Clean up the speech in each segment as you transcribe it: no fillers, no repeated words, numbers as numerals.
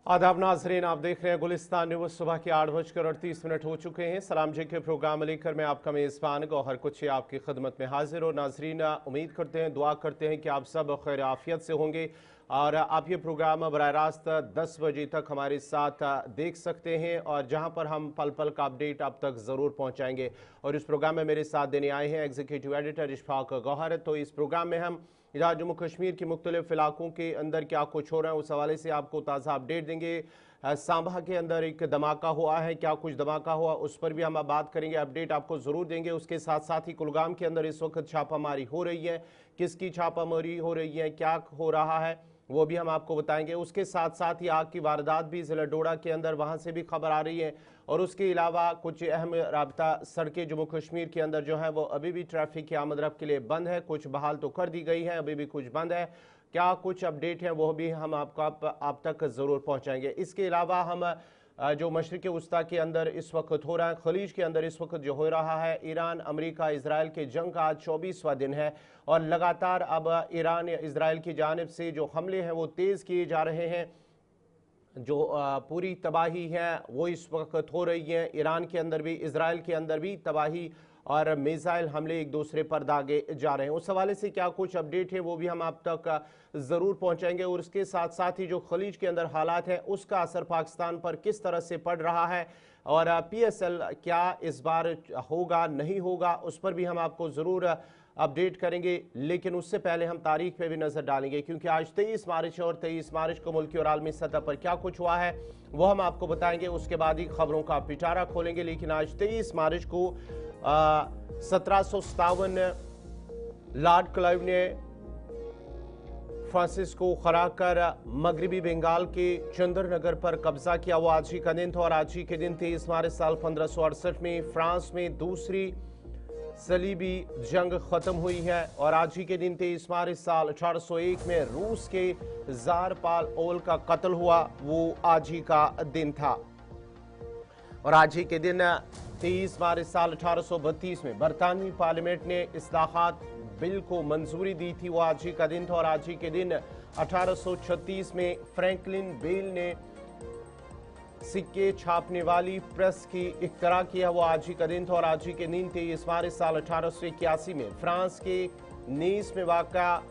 आदाब नाजरीन, आप देख रहे हैं गुलिस्तान न्यूज़। सुबह के 8:38 हो चुके हैं। सलाम जी के प्रोग्राम लेकर मैं आपका मेज़बान गौहर कुची आपकी खिदमत में हाजिर हो। नाजरीन, उम्मीद करते हैं, दुआ करते हैं कि आप सब खैर आफियत से होंगे और आप ये प्रोग्राम बराह रास्त 10 बजे तक हमारे साथ देख सकते हैं और जहां पर हम पल पल का अपडेट आप तक ज़रूर पहुंचाएंगे। और इस प्रोग्राम में मेरे साथ देने आए हैं एग्जीक्यूटिव एडिटर इशफाक गौहर। तो इस प्रोग्राम में हम जम्मू कश्मीर के मुख्तलिफ इलाकों के अंदर क्या कुछ हो रहा है उस हवाले से आपको ताज़ा अपडेट देंगे। सांबा के अंदर एक धमाका हुआ है, क्या कुछ धमाका हुआ उस पर भी हम बात करेंगे, अपडेट आपको ज़रूर देंगे। उसके साथ साथ ही कुलगाम के अंदर इस वक्त छापामारी हो रही है, किसकी छापामारी हो रही है, क्या हो रहा है वो भी हम आपको बताएंगे। उसके साथ साथ ही आग की वारदात भी ज़िला डोडा के अंदर वहाँ से भी खबर आ रही है। और उसके अलावा कुछ अहम राबता सड़कें जम्मू कश्मीर के अंदर जो है वो अभी भी ट्रैफिक की आमदरफ्त के लिए बंद है, कुछ बहाल तो कर दी गई है, अभी भी कुछ बंद है। क्या कुछ अपडेट है वो भी हम आपको आप तक ज़रूर पहुँचाएंगे। इसके अलावा हम जो मशरिक़ वस्ता के अंदर इस वक्त हो रहा है, खलीज के अंदर इस वक्त जो हो रहा है, ईरान अमेरिका इसराइल के जंग का आज 24वां दिन है और लगातार अब ईरान या इसराइल की जानिब से जो हमले हैं वो तेज़ किए जा रहे हैं। जो पूरी तबाही है वो इस वक्त हो रही है, ईरान के अंदर भी इसराइल के अंदर भी तबाही और मिसाइल हमले एक दूसरे पर दागे जा रहे हैं। उस हवाले से क्या कुछ अपडेट है वो भी हम आप तक ज़रूर पहुंचाएंगे। और उसके साथ साथ ही जो खलीज के अंदर हालात हैं उसका असर पाकिस्तान पर किस तरह से पड़ रहा है और PSL क्या इस बार होगा नहीं होगा उस पर भी हम आपको ज़रूर अपडेट करेंगे। लेकिन उससे पहले हम तारीख पे भी नज़र डालेंगे क्योंकि आज 23 मार्च है और 23 मार्च को मुल्की और आलमी सतह पर क्या कुछ हुआ है वो हम आपको बताएंगे। उसके बाद ही खबरों का पिटारा खोलेंगे। लेकिन आज 23 मार्च को 1757 लॉर्ड क्लाइव ने फ्रांसिस को हरा कर मगरबी बंगाल के चंद्रनगर पर कब्जा किया, वो आज ही का दिन था। और आज ही के दिन 23 मार्च साल 1568 में फ्रांस में दूसरी सलीबी जंग खत्म हुई है। और आज ही के दिन 23 मार्च साल 1801 में रूस के जार पाल ओल का कत्ल हुआ, वो आज ही का दिन था। और आज ही के दिन 23 मार्च साल 1832 में बरतानवी पार्लियामेंट ने इस्लाहात बिल को मंजूरी दी थी, वो आज ही का दिन था। और आज ही के दिन 1836 में फ्रैंकलिन बेल ने सिक्के छापने वाली प्रेस की इख्तरा किया, वो आज ही का दिन था। और आज ही के दिन 23 मार्च साल 1881 में फ्रांस के नीस में वाक़ा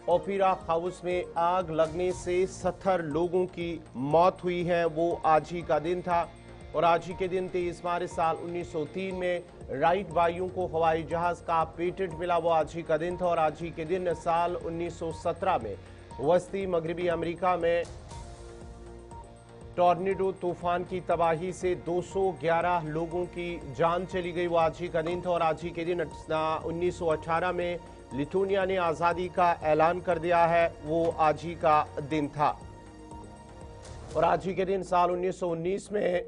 ओपेरा हाउस में आग लगने से 70 लोगों की मौत हुई है, वो आज ही का दिन था। और आज ही के दिन 23 मार्च साल 1903 में राइट भाइयों को हवाई जहाज का पेटेंट मिला, वो आज ही का दिन था। और आज ही के दिन साल 1917 में वस्ती मगरबी अमेरिका में टॉर्नेडो तूफान की तबाही से 211 लोगों की जान चली गई, वो आज ही का दिन था। और आज ही के दिन 1918 में लिथुनिया ने आज़ादी का ऐलान कर दिया है, वो आज ही का दिन था। और आज ही के दिन साल 1919 में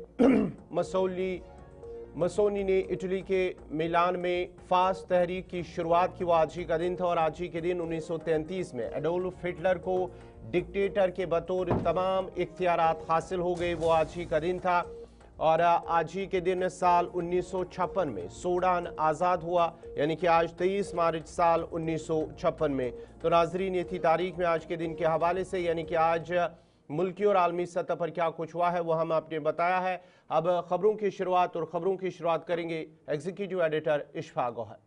मसोनी ने इटली के मिलान में फास तहरीक की शुरुआत की, वो आज ही का दिन था। और आज ही के दिन 1933 में एडोल्फ हिटलर को डिक्टेटर के बतौर तमाम इख्तियारात हासिल हो गए, वो आज ही का दिन था। और आज ही के दिन साल 1956 में सूडान आज़ाद हुआ, यानी कि आज 23 मार्च साल 1956 में। तो नाजरीन, ये थी तारीख में आज के दिन के हवाले से, यानी कि आज मुल्की और आलमी सतह पर क्या कुछ हुआ है वो हम आपने बताया है। अब खबरों की शुरुआत करेंगे एग्जीक्यूटिव एडिटर इशफाक गौहर।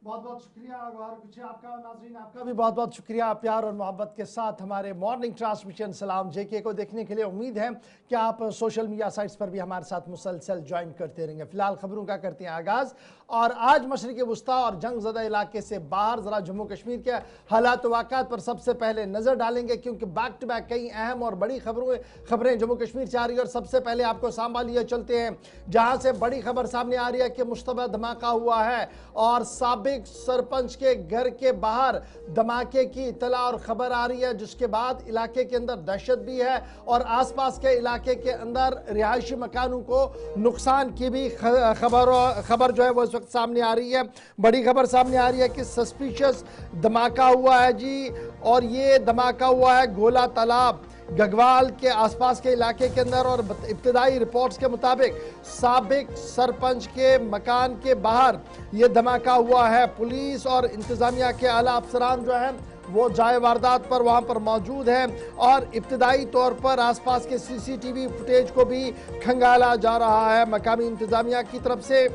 बहुत बहुत शुक्रिया गौहर कुची आपका। नाजरीन, आपका भी बहुत बहुत शुक्रिया प्यार और मोहब्बत के साथ हमारे मॉर्निंग ट्रांसमिशन सलाम जेके को देखने के लिए। उम्मीद है कि आप सोशल मीडिया साइट्स पर भी हमारे साथ मुसलसल ज्वाइन करते रहेंगे। फिलहाल खबरों का करते हैं आगाज़। और आज मशरिक़ वस्ता और जंग ज़दा इलाके से बाहर ज़रा जम्मू कश्मीर के हालात वाक़ात पर सबसे पहले नज़र डालेंगे क्योंकि बैक टू बैक कई अहम और बड़ी खबरें जम्मू कश्मीर से आ रही है। और सबसे पहले आपको सांबा लिए चलते हैं जहाँ से बड़ी खबर सामने आ रही है कि मुश्तबा धमाका हुआ है और सरपंच के घर के बाहर धमाके की इतला और खबर आ रही है, जिसके बाद इलाके के अंदर दहशत भी है और आसपास के इलाके के अंदर रिहायशी मकानों को नुकसान की भी खबर जो है वो इस वक्त सामने आ रही है। बड़ी खबर सामने आ रही है कि सस्पिशियस धमाका हुआ है जी, और ये धमाका हुआ है गोला तालाब गगवाल के आसपास के इलाके के अंदर। और इब्तदाई रिपोर्ट्स के मुताबिक साबिक सरपंच के मकान के बाहर ये धमाका हुआ है। पुलिस और इंतजामिया के आला अफसरान जो हैं वो जाए वारदात पर वहां पर मौजूद है और इब्तदाई तौर पर आसपास के सीसीटीवी फुटेज को भी खंगाला जा रहा है। मकामी इंतजामिया की तरफ से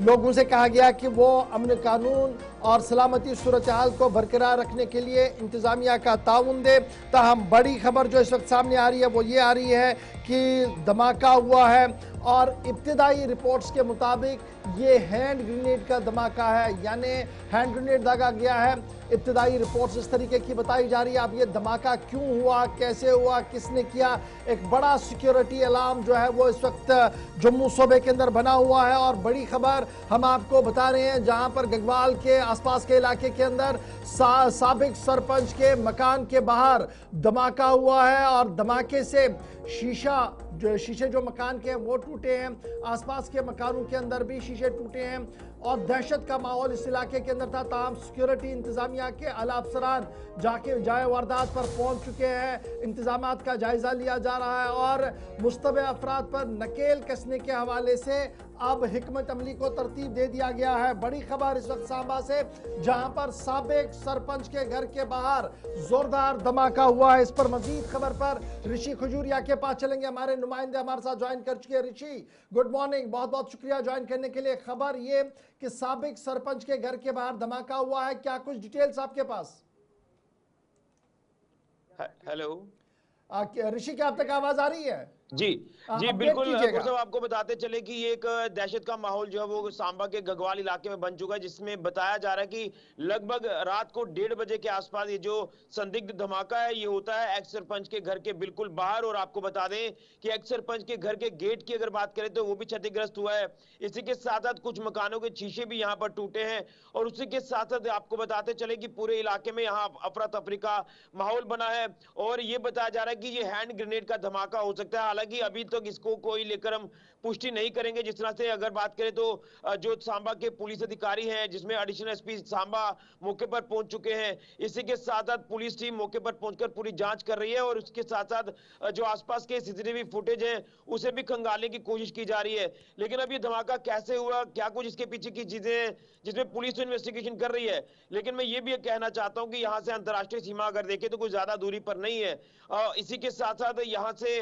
लोगों से कहा गया कि वो अमन कानून और सलामती सूरत हाल को बरकरार रखने के लिए इंतजामिया का ताउन दे। ताहम बड़ी खबर जो इस वक्त सामने आ रही है वो ये आ रही है कि धमाका हुआ है और इब्तिदाई रिपोर्ट्स के मुताबिक ये हैंड ग्रेनेड का धमाका है, यानी हैंड ग्रेनेड दागा गया है। इब्तिदाई रिपोर्ट्स इस तरीके की बताई जा रही है। अब ये धमाका क्यों हुआ, कैसे हुआ, किसने किया, एक बड़ा सिक्योरिटी अलार्म जो है वो इस वक्त जम्मू सूबे के अंदर बना हुआ है। और बड़ी खबर हम आपको बता रहे हैं, जहां पर गगवाल के आसपास के इलाके के अंदर साबिक सरपंच के मकान के बाहर धमाका हुआ है और धमाके से शीशे जो मकान के हैं वो टूटे हैं। आसपास के मकानों के अंदर भी शीशे टूटे हैं और दहशत का माहौल इस इलाके के अंदर था। ताहम सिक्योरिटी इंतजामिया के आला अफसरान जाए वारदात पर पहुंच चुके हैं। इंतजामात का जायजा लिया जा रहा है और मुश्तबे अफराद पर नकेल कसने के हवाले से अब हिकमत अमली को तरतीब दे दिया गया है। बड़ी खबर इस वक्त सांबा से, जहां पर साबिक सरपंच के घर के बाहर जोरदार धमाका हुआ है। इस पर मजीद खबर पर ऋषि खजूरिया के पास चलेंगे। हमारे नुमाइंदे हमारे साथ ज्वाइन कर चुके हैं। ऋषि, गुड मॉर्निंग, बहुत बहुत शुक्रिया ज्वाइन करने के लिए। खबर ये कि साबिक सरपंच के घर के बाहर धमाका हुआ है, क्या कुछ डिटेल्स आपके पास? हेलो ऋषि, क्या आप तक आवाज आ रही है? जी जी बिल्कुल। आपको बताते चले कि ये एक दहशत का माहौल जो है वो सांबा के गगवाल इलाके में बन चुका है, जिसमें बताया जा रहा है कि लगभग रात को 1:30 बजे के आसपास ये जो संदिग्ध धमाका है ये होता है एक्स सरपंच के घर के बिल्कुल बाहर। और आपको बता दें कि एक्स सरपंच के घर के गेट की अगर बात करें तो वो भी क्षतिग्रस्त हुआ है। इसी के साथ साथ कुछ मकानों के शीशे भी यहाँ पर टूटे हैं। और उसी के साथ साथ आपको बताते चले कि पूरे इलाके में यहाँ अफरा तफरी का माहौल बना है और ये बताया जा रहा है कि ये हैंड ग्रेनेड का धमाका हो सकता है। हालांकि अभी तक इसको कोई लेकर हम पुष्टि नहीं करेंगे। जिस तरह से अगर बात करें तो जो सांबा के पुलिस अधिकारी हैं, जिसमें एडिशनल एसपी सांबा मौके पर पहुंच चुके हैं, इसी के साथ साथ पुलिस टीम मौके पर पहुंचकर पूरी जांच कर रही है और उसके साथ साथ जो आसपास के सीसीटीवी फुटेज है उसे भी खंगालने की कोशिश की जा रही है। लेकिन अब ये धमाका कैसे हुआ, क्या कुछ इसके पीछे की चीजें हैं, जिसमें पुलिस तो इन्वेस्टिगेशन कर रही है। लेकिन मैं ये भी कहना चाहता हूं कि यहाँ से अंतर्राष्ट्रीय सीमा अगर देखें तो कुछ ज्यादा दूरी पर नहीं है। इसी के साथ साथ यहाँ से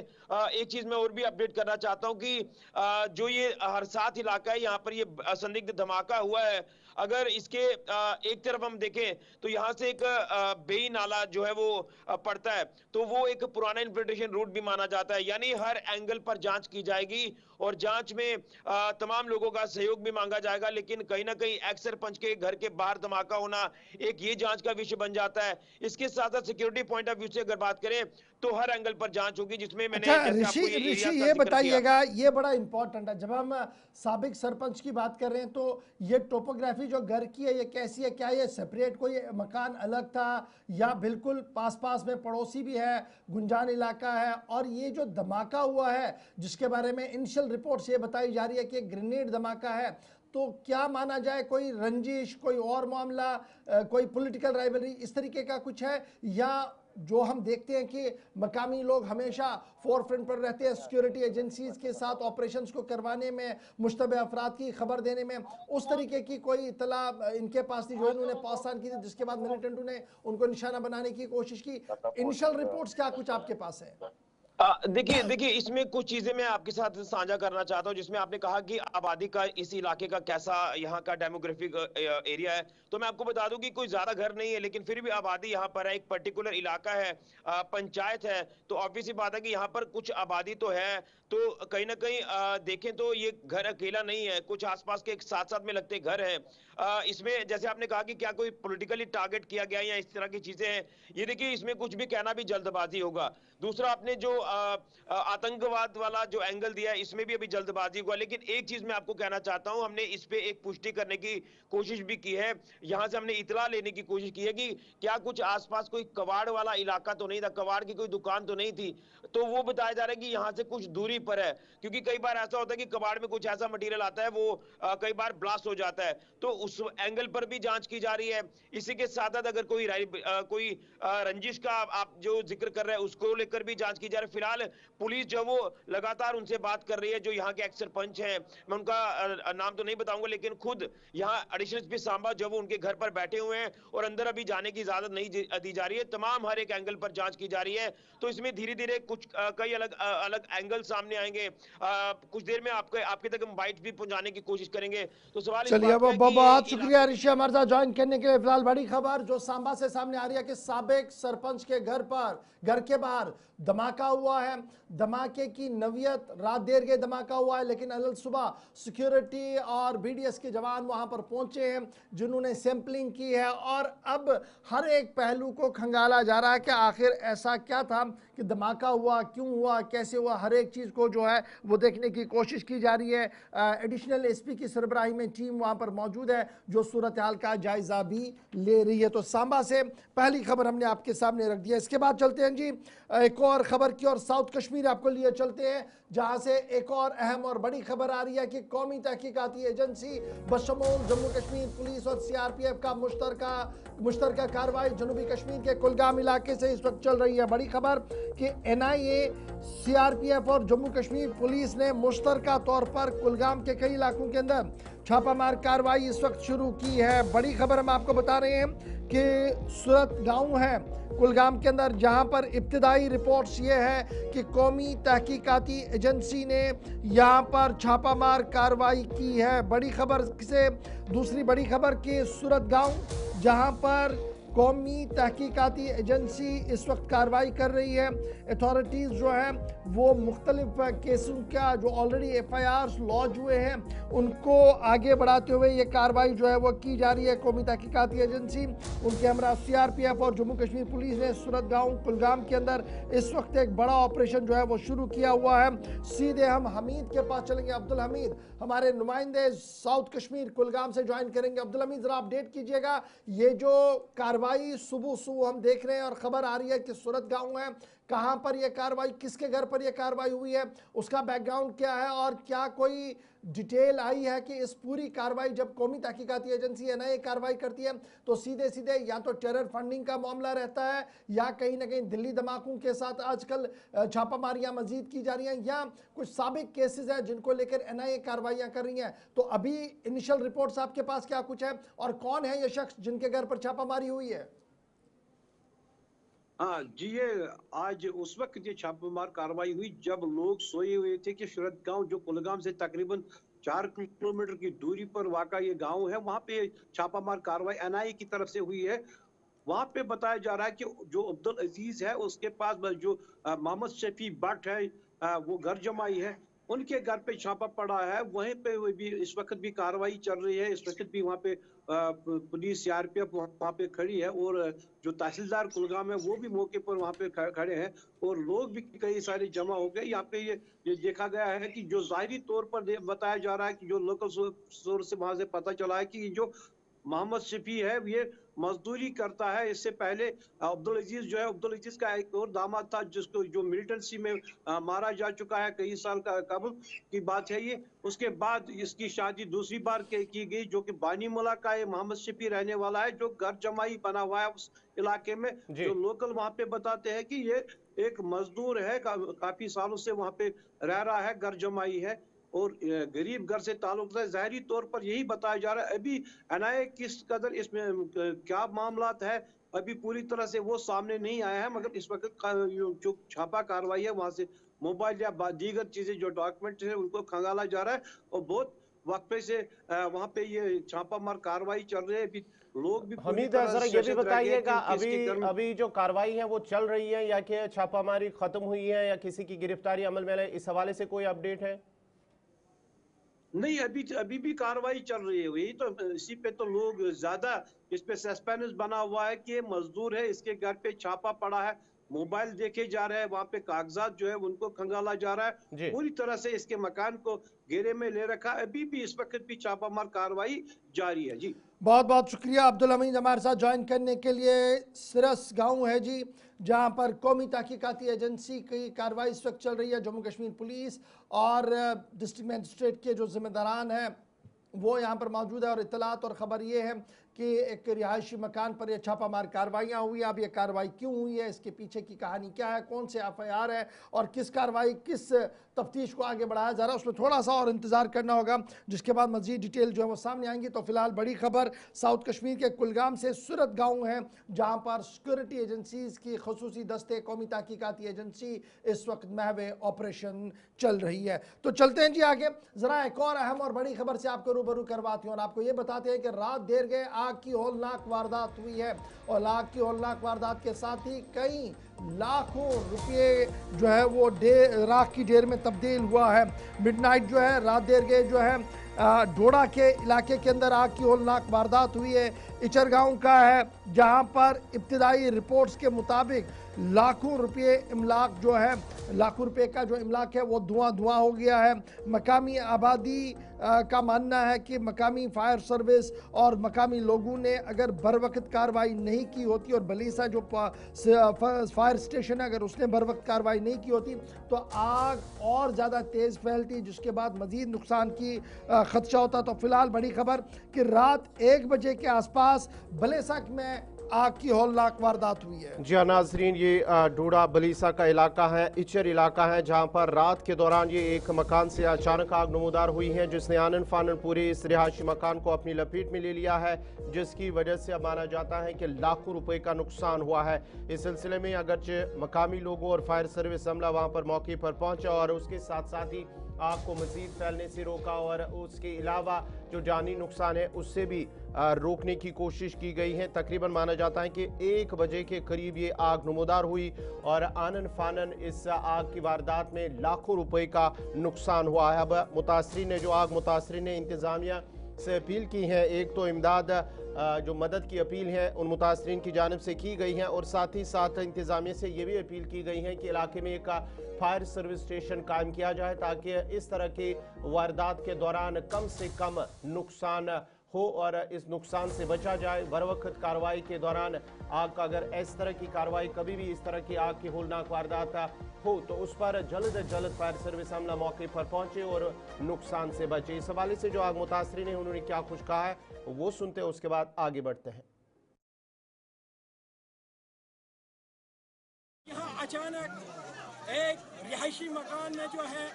एक चीज मैं और भी अपडेट करना चाहता हूं कि जो ये हरसात इलाका है, यहाँ पर ये संदिग्ध धमाका हुआ है। अगर इसके एक तरफ हम देखें तो यहाँ से एक बेई नाला जो है वो पड़ता है, तो वो एक पुराना इन्फिल्ट्रेशन रूट भी माना जाता है। यानी हर एंगल पर जांच की जाएगी और जांच में तमाम लोगों का सहयोग भी मांगा जाएगा। लेकिन कहीं ना कहीं एक्स सरपंच के घर के बाहर धमाका होना एक ये जांच का विषय बन जाता है। इसके साथ साथ सिक्योरिटी पॉइंट ऑफ व्यू से अगर बात करें तो हर एंगल पर जांच होगी, जिसमें मैंने ऋषि ये बताइएगा, ये बड़ा इंपॉर्टेंट है, जब हम साबिक सरपंच की बात कर रहे हैं तो ये टोपोग्राफी जो घर की है ये कैसी है? क्या ये सेपरेट कोई मकान अलग था या बिल्कुल पास पास में पड़ोसी भी है, गुंजान इलाका है? और ये जो धमाका हुआ है जिसके बारे में इनिशियल रिपोर्ट्स ये बताई जा रही है कि ग्रेनेड धमाका है, तो क्या माना जाए कोई रंजिश, कोई और मामला, कोई पॉलिटिकल राइवलरी इस तरीके का कुछ है? या जो हम देखते हैं कि मकामी लोग हमेशा फोरफ्रंट पर रहते हैं सिक्योरिटी एजेंसीज के साथ ऑपरेशंस को करवाने में, मुश्तबे अफराद की खबर देने में, उस तरीके की कोई इतला इनके पास थी जो इन्होंने पाकिस्तान की थी, जिसके बाद मिलिटेंटों ने उनको निशाना बनाने की कोशिश की? इनिशियल रिपोर्ट्स क्या कुछ आपके पास है? देखिए इसमें कुछ चीजें मैं आपके साथ साझा करना चाहता हूं, जिसमें आपने कहा कि आबादी का इस इलाके का कैसा यहाँ का डेमोग्राफिक एरिया है। तो मैं आपको बता दूं कि कोई ज्यादा घर नहीं है, लेकिन फिर भी आबादी यहाँ पर है। एक पर्टिकुलर इलाका है, पंचायत है, तो ऑब्वियस सी बात है कि यहाँ पर कुछ आबादी तो है। तो कहीं ना कहीं देखें तो ये घर अकेला नहीं है, कुछ आसपास के साथ साथ में लगते घर हैं। इसमें जैसे आपने कहा कि क्या कोई पॉलिटिकली टारगेट किया गया या इस तरह की चीजें हैं, ये देखिए इसमें कुछ भी कहना भी जल्दबाजी होगा। दूसरा, आपने जो आतंकवाद वाला जो एंगल दिया है इसमें भी अभी जल्दबाजी हुआ। लेकिन एक चीज मैं आपको कहना चाहता हूं, हमने इस पे एक पुष्टि करने की कोशिश भी की है। यहां से हमने इतला लेने की कोशिश की है कि क्या कुछ आसपास कोई कबाड़ वाला इलाका तो नहीं था, कबाड़ की कोई दुकान तो नहीं थी। तो वो बताया जा रहा है कि यहाँ से कुछ दूरी पर है, क्योंकि कई बार ऐसा होता है कि कबाड़ में कुछ ऐसा मटेरियल आता है वो कई बार ब्लास्ट हो जाता है। तो उस एंगल पर भी जांच की जा रही है। इसी के साथ साथ अगर कोई रंजिश का आप जो जिक्र कर रहे हैं उसको लेकर भी जांच की जा रही है। फिलहाल पुलिस जो वो लगातार उनसे बात कर रही है। जो यहाँ के एक्स सरपंच हैं, मैं उनका नाम तो नहीं बताऊंगा, लेकिन खुद यहाँ एडिशनल एसपी सांबा जो वो उनके घर पर बैठे हुए हैं और अंदर अभी जाने की इजाजत नहीं दी जा रही है। तमाम हर एक एंगल पर जांच की जा रही है, तो इसमें धीरे धीरे कुछ कई अलग अलग एंगल सामने आएंगे। कुछ देर में आपके तक हम बाइट भी पहुंचाने की कोशिश करेंगे। तो सवाल इस चलिए, बात का है कि बहुत शुक्रिया ऋषि हमारे साथ ज्वाइन करने के लिए। फिलहाल बड़ी खबर जो सांबा से सामने आ रही है कि साबिक सरपंच के घर के बाहर धमाका हुआ है। धमाके की नवियत, रात देर के धमाका हुआ है, लेकिन अलग सुबह सिक्योरिटी और बीडीएस के जवान वहां पर पहुंचे हैं, जिन्होंने सैंपलिंग की है और अब हर एक पहलू को खंगाला जा रहा है कि आखिर ऐसा क्या था कि धमाका हुआ, क्यों हुआ, कैसे हुआ। हर एक चीज़ को जो है वो देखने की कोशिश की जा रही है। एडिशनल एसपी की सरबराही में टीम वहां पर मौजूद है जो सूरत हाल का जायजा भी ले रही है। तो सांबा से पहली खबर हमने आपके सामने रख दिया। इसके बाद चलते हैं जी एक और खबर की और, साउथ कश्मीर आपको लिए चलते हैं, जहां से एक और अहम और बड़ी खबर आ रही है कि कौमी तहकीकाती एजेंसी बशमूल जम्मू कश्मीर पुलिस और सीआरपीएफ का मुश्तरका कार्रवाई जनूबी कश्मीर के कुलगाम इलाके से इस वक्त चल रही है। बड़ी खबर कि एनआईए, सीआरपीएफ और जम्मू कश्मीर पुलिस ने मुश्तरका तौर पर कुलगाम के कई इलाकों के अंदर छापामार कार्रवाई इस वक्त शुरू की है। बड़ी खबर हम आपको बता रहे हैं कि सूरत गांव है कुलगाम के अंदर, जहां पर इब्तिदाई रिपोर्ट्स ये है कि कौमी तहकीकाती एजेंसी ने यहां पर छापामार कार्रवाई की है। बड़ी खबर से दूसरी बड़ी खबर कि सूरत गांव जहां पर कौमी तहकीकाती एजेंसी इस वक्त कार्रवाई कर रही है। अथॉरिटीज़ जो हैं वो मुख्तलिफ केसों का जो ऑलरेडी एफआईआर्स लॉन्च हुए हैं उनको आगे बढ़ाते हुए ये कार्रवाई जो है वो की जा रही है। कौमी तहकीकाती एजेंसी, उनके हमरा सीआरपीएफ और जम्मू कश्मीर पुलिस ने सूरत गांव कुलगाम के अंदर इस वक्त एक बड़ा ऑपरेशन जो है वो शुरू किया हुआ है। सीधे हम हमीद के पास चलेंगे। अब्दुल हमीद हमारे नुमाइंदे साउथ कश्मीर कुलगाम से ज्वाइन करेंगे। अब्दुल हमीद, जरा अपडेट कीजिएगा, ये जो कार्रवाई सुबह हम देख रहे हैं और खबर आ रही है कि सूरत गांव है, कहां पर यह कार्रवाई, किसके घर पर यह कार्रवाई हुई है, उसका बैकग्राउंड क्या है और क्या कोई डिटेल आई है कि इस पूरी कार्रवाई जब कौमी तहकीकाती एजेंसी एनआईए कार्रवाई करती है तो सीधे सीधे या तो टेरर फंडिंग का मामला रहता है या कहीं ना कहीं दिल्ली धमाकों के साथ आजकल छापामारियां मजीद की जा रही हैं, या कुछ साबिक केसेस हैं जिनको लेकर एनआईए कार्रवाइयां कर रही हैं। तो अभी इनिशियल रिपोर्ट्स आपके पास क्या कुछ है और कौन है ये शख्स जिनके घर पर छापामारी हुई है? हाँ जी, ये आज उस वक्त ये छापेमार कार्रवाई हुई जब लोग सोए हुए थे कि सूरत गांव जो कुलगाम से तकरीबन 4 किलोमीटर की दूरी पर वाक़ा ये गांव है, वहां पे छापामार कार्रवाई एनआईए की तरफ से हुई है। वहां पे बताया जा रहा है कि जो अब्दुल अजीज है उसके पास जो मोहम्मद शफी भट्ट है, वो घर जमाई है, उनके घर पे छापा पड़ा है। वहीं पे भी इस वक्त भी कार्रवाई चल रही है। इस वक्त भी वहाँ पे पुलिस सीआरपीएफ वहाँ पे खड़ी है और जो तहसीलदार कुलगाम है वो भी मौके पर वहाँ पे खड़े हैं और लोग भी कई सारे जमा हो गए। यहाँ पे ये देखा गया है कि जो जाहिरी तौर पर बताया जा रहा है कि जो लोकल सोर्स से वहां से पता चला है कि जो मोहम्मद शफी है ये मजदूरी करता है। इससे पहले अब्दुल अजीज जो है, अब्दुल अजीज का एक और दामाद था जिसको जो मिलिटेंसी में मारा जा चुका है, कई साल का कबल की बात है ये। उसके बाद इसकी शादी दूसरी बार की गई, जो कि बानीमुला का ये मोहम्मद शफी रहने वाला है, जो घर जमाई बना हुआ है उस इलाके में। जो लोकल वहाँ पे बताते हैं कि ये एक मजदूर है, काफी सालों से वहाँ पे रह रहा है, घर जमाई है और गरीब घर से ताल्लुक है। जाहिरी तौर पर यही बताया जा रहा है। अभी एनआईए किस कदर इसमें क्या मामलात है अभी पूरी तरह से वो सामने नहीं आया है, मगर इस वक्त जो छापा कार्रवाई है वहां से मोबाइल या दीगर चीजें जो डॉक्यूमेंट है उनको खंगाला जा रहा है और बहुत वक्फे से वहां पे ये छापामार कार्रवाई चल रही है। अभी लोग भी हमीद जरा ये भी बताइएगा, अभी जो कार्रवाई है वो चल रही है या कि छापामारी खत्म हुई है या किसी की गिरफ्तारी अमल में है, इस हवाले से कोई अपडेट है? नहीं, अभी भी कार्रवाई चल रही है। यही तो इसी पे तो लोग ज्यादा इस पे सस्पेंस बना हुआ है कि मजदूर है, इसके घर पे छापा पड़ा है, मोबाइल देखे जा रहे हैं, वहाँ पे कागजात जो है उनको खंगाला जा रहा है, पूरी तरह से इसके मकान को घेरे में ले रखा। अभी भी इस वक्त भी छापामार कार्रवाई जारी है। जी बहुत बहुत शुक्रिया अब्दुल हमीद हमारे साथ ज्वाइन करने के लिए। सिरस गांव है जी, जहां पर कौमी तहकीकाती एजेंसी की कार्रवाई इस वक्त चल रही है। जम्मू कश्मीर पुलिस और डिस्ट्रिक्ट मजिस्ट्रेट के जो जिम्मेदारान हैं वो यहाँ पर मौजूद है और इत्तलात और ख़बर ये है कि एक रिहायशी मकान पर यह छापामार कार्रवाइयाँ हुई। अब यह कार्रवाई क्यों हुई है, इसके पीछे की कहानी क्या है, कौन से FIR है और किस कार्रवाई किस तफ्तीश को आगे बढ़ाया जा रहा है, उसमें थोड़ा सा और इंतजार करना होगा, जिसके बाद मजीद डिटेल जो है वो सामने आएंगी। तो फिलहाल बड़ी खबर साउथ कश्मीर के कुलगाम से सूरत गांव है, जहां पर सिक्योरिटी एजेंसीज की खसूसी दस्ते कौमी तहकीकाती एजेंसी इस वक्त महवे ऑपरेशन चल रही है। तो चलते हैं जी आगे, जरा एक और अहम और बड़ी खबर से आपको रूबरू करवाती हूँ और आपको ये बताते हैं कि रात देर गए आग की होलनाक वारदात हुई है और आग की होलनाक वारदात के साथ ही कई लाखों रुपये जो है वो राख की ढेर में तब्दील हुआ है। मिडनाइट जो है, रात देर गए जो है डोडा के इलाके के अंदर आग की होलनाक वारदात हुई है। इचर गांव का है, जहां पर इब्तिदाई रिपोर्ट्स के मुताबिक लाखों रुपये इमलाक जो है, लाखों रुपए का जो इमलाक है वो धुआं हो गया है। मकामी आबादी का मानना है कि मकामी फायर सर्विस और मकामी लोगों ने अगर बर वक्त कार्रवाई नहीं की होती और बलीसा जो फायर स्टेशन है अगर उसने बर वक्त कार्रवाई नहीं की होती तो आग और ज़्यादा तेज़ फैलती, जिसके बाद मज़ीद नुकसान की खदशा होता। तो फिलहाल बड़ी खबर कि रात 1 बजे के आसपास बलेसा में आग की होलनाक वारदात हुई है। जी हाँ नाजरीन, ये डोडा बलीसा का इलाका है, इचर इलाका है, जहां पर रात के दौरान ये एक मकान से अचानक आग नमूदार हुई है, जिसने आनन फानन पूरे इस रिहायशी मकान को अपनी लपेट में ले लिया है, जिसकी वजह से अब माना जाता है कि लाखों रुपए का नुकसान हुआ है। इस सिलसिले में अगरचे मकामी लोगों और फायर सर्विस अमला वहां पर मौके पर पहुंचा और उसके साथ साथ ही आग को मजीद फैलने से रोका और उसके अलावा जो जानी नुकसान है उससे भी रोकने की कोशिश की गई है। तकरीबन माना जाता है कि 1 बजे के करीब ये आग नमूदार हुई और आनन फानन इस आग की वारदात में लाखों रुपए का नुकसान हुआ है। अब मुतासरीन ने, जो आग मुतासरीन ने इंतज़ामिया से अपील की है, एक तो इमदाद जो मदद की अपील है उन मुतासरीन की जानिब से की गई है और साथ ही साथ इंतज़ामिया से ये भी अपील की गई है कि इलाके में एक फायर सर्विस स्टेशन कायम किया जाए ताकि इस तरह की वारदात के दौरान कम से कम नुकसान हो और इस नुकसान से बचा जाए। बर वक्त कार्रवाई के दौरान आग का अगर इस तरह की कार्रवाई कभी भी इस तरह की आग की होलनाक वारदात हो तो उस पर जल्द अज जल्द फायर सर्विस अमला मौके पर पहुंचे और नुकसान से बचे। इस हवाले से जो आग मुतासरीन है उन्होंने क्या कुछ कहा है वो सुनते हैं, उसके बाद आगे बढ़ते हैं। यहाँ अचानक एक रिहायशी मकान में जो है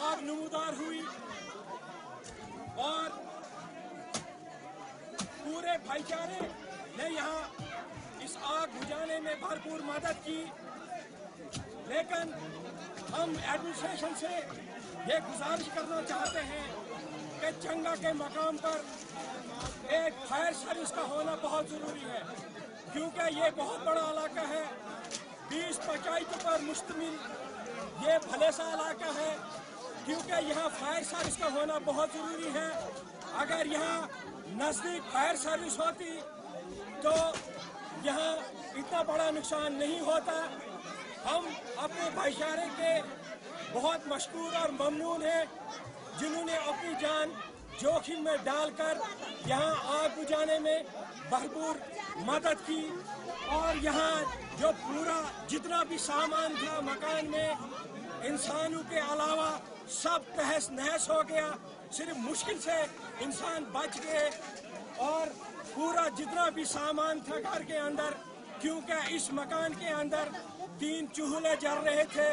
आग नमूदार हुई और पूरे भाईचारे ने यहाँ इस आग बुझाने में भरपूर मदद की, लेकिन हम एडमिनिस्ट्रेशन से ये गुजारिश करना चाहते हैं कि चंगा के मकाम पर एक फायर सर्विस का होना बहुत ज़रूरी है, क्योंकि ये बहुत बड़ा इलाका है, 20 पंचायतों पर मुश्तमिल ये भलेसा इलाका है, क्योंकि यहाँ फायर सर्विस का होना बहुत ज़रूरी है। अगर यहाँ नज़दीक फायर सर्विस होती तो यहाँ इतना बड़ा नुकसान नहीं होता। हम अपने भाईचारे के बहुत मशकूर और ममनून हैं जिन्होंने अपनी जान जोखिम में डालकर यहाँ आग बुझाने में भरपूर मदद की और यहाँ जो पूरा जितना भी सामान था मकान में, इंसानों के अलावा सब तहस नहस हो गया, सिर्फ मुश्किल से इंसान बच गए और पूरा जितना भी सामान था घर के अंदर, क्योंकि इस मकान के अंदर 3 चूल्हे जल रहे थे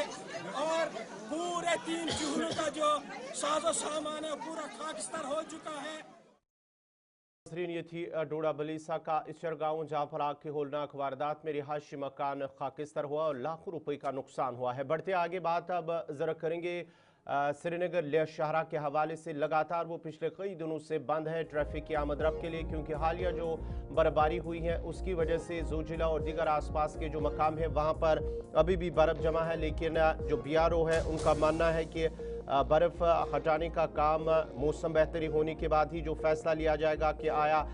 और पूरे 3 चूल्हों का जो साजो सामान है पूरा खाकस्तर हो चुका है। ये थी डोडा बलीसा का इचर गांव, जहां पर आग की होलनाक वारदात में रिहायशी मकान खाकिस्तर हुआ और लाखों रुपए का नुकसान हुआ है। बढ़ते आगे बात अब जरा करेंगे श्रीनगर लेह शाहरा के हवाले से। लगातार वो पिछले कई दिनों से बंद है ट्रैफिक की आमद रफ्त के लिए, क्योंकि हालिया जो बर्फबारी हुई है उसकी वजह से जोजिला और दीगर आसपास के जो मकाम है वहाँ पर अभी भी बर्फ़ जमा है, लेकिन जो BRO है उनका मानना है कि बर्फ़ हटाने का काम मौसम बेहतरी होने के बाद ही जो फैसला लिया जाएगा कि आया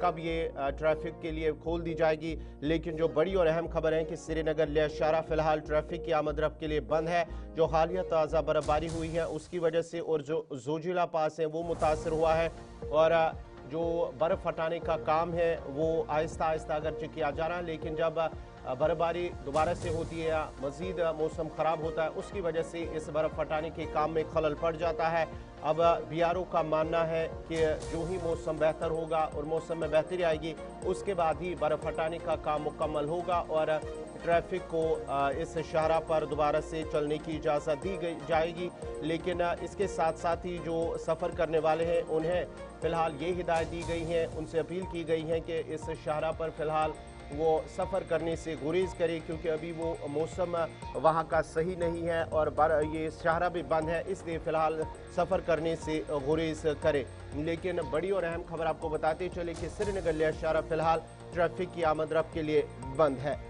कब ये ट्रैफिक के लिए खोल दी जाएगी। लेकिन जो बड़ी और अहम खबर है कि श्रीनगर लेह शाहरा फिलहाल ट्रैफिक की आमद रफ्त के लिए बंद है। जो हालिया ताज़ा बर्फबारी हुई है उसकी वजह से और जो जोजिला पास है वो मुतासर हुआ है और जो बर्फ़ हटाने का काम है वो आहिस्ता आहिस्ता अगरचे किया जा रहा है, लेकिन जब बर्फबारी दोबारा से होती है या मज़ीद मौसम ख़राब होता है उसकी वजह से इस बर्फ़ हटाने के काम में खलल पड़ जाता है। अब बीआरओ का मानना है कि जो ही मौसम बेहतर होगा और मौसम में बेहतरी आएगी उसके बाद ही बर्फ़ हटाने का काम मुकम्मल होगा और ट्रैफिक को इस शाहरा पर दोबारा से चलने की इजाज़त दी जाएगी। लेकिन इसके साथ साथ ही जो सफ़र करने वाले हैं उन्हें फ़िलहाल ये हिदायत दी गई है, उनसे अपील की गई है कि इस शाहरा पर फ़िलहाल वो सफ़र करने से गुरेज़ करे, क्योंकि अभी वो मौसम वहाँ का सही नहीं है और ये शाहरा भी बंद है, इसलिए फ़िलहाल सफ़र करने से गुरेज़ करे। लेकिन बड़ी और अहम खबर आपको बताते चले कि श्रीनगर लेह शाहरा फ़िलहाल ट्रैफिक की आमद रफ्त के लिए बंद है।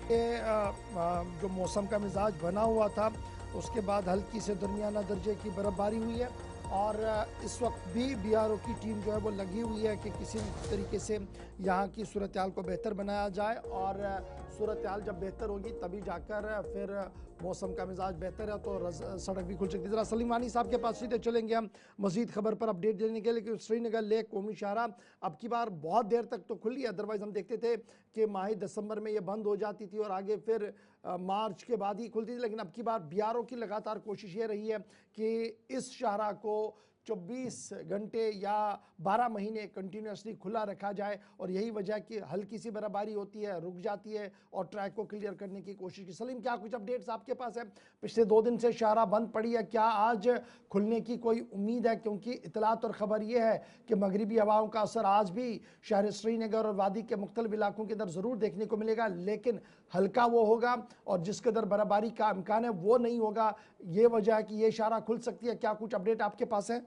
जो मौसम का मिजाज बना हुआ था उसके बाद हल्की से दरमियाना दर्जे की बर्फ़बारी हुई है और इस वक्त भी बीआरओ की टीम जो है वो लगी हुई है कि किसी तरीके से यहाँ की सूरत हाल को बेहतर बनाया जाए और सूरत हाल जब बेहतर होगी तभी जाकर फिर मौसम का मिजाज बेहतर है तो सड़क भी खुल सकती है। ज़रा सलीम वानी साहब के पास सीधे चलेंगे हम मज़ीद खबर पर अपडेट देने के लिए कि श्रीनगर लेह कौमी शाहरा अब की बार बहुत देर तक तो खुली है। अदरवाइज़ हम देखते थे कि माह दिसंबर में ये बंद हो जाती थी और आगे फिर मार्च के बाद ही खुलती थी, लेकिन अब की बार बीआरओ की लगातार कोशिश ये रही है कि इस शाहरा को 24 घंटे या 12 महीने कंटिन्यूसली खुला रखा जाए और यही वजह कि हल्की सी बर्फबारी होती है, रुक जाती है और ट्रैक को क्लियर करने की कोशिश की। सलीम, क्या कुछ अपडेट्स आपके पास है? पिछले 2 दिन से शाहरा बंद पड़ी है, क्या आज खुलने की कोई उम्मीद है? क्योंकि इतलात और ख़बर यह है कि मगरिबी हवाओं का असर आज भी शहर श्रीनगर और वादी के मुख्तलिफ इलाकों के अंदर ज़रूर देखने को मिलेगा, लेकिन हल्का वो होगा और जिस कदर बर्फबारी का इम्कान है वो नहीं होगा। ये वजह है कि ये शाहरा खुल सकती है। क्या कुछ अपडेट आपके पास है?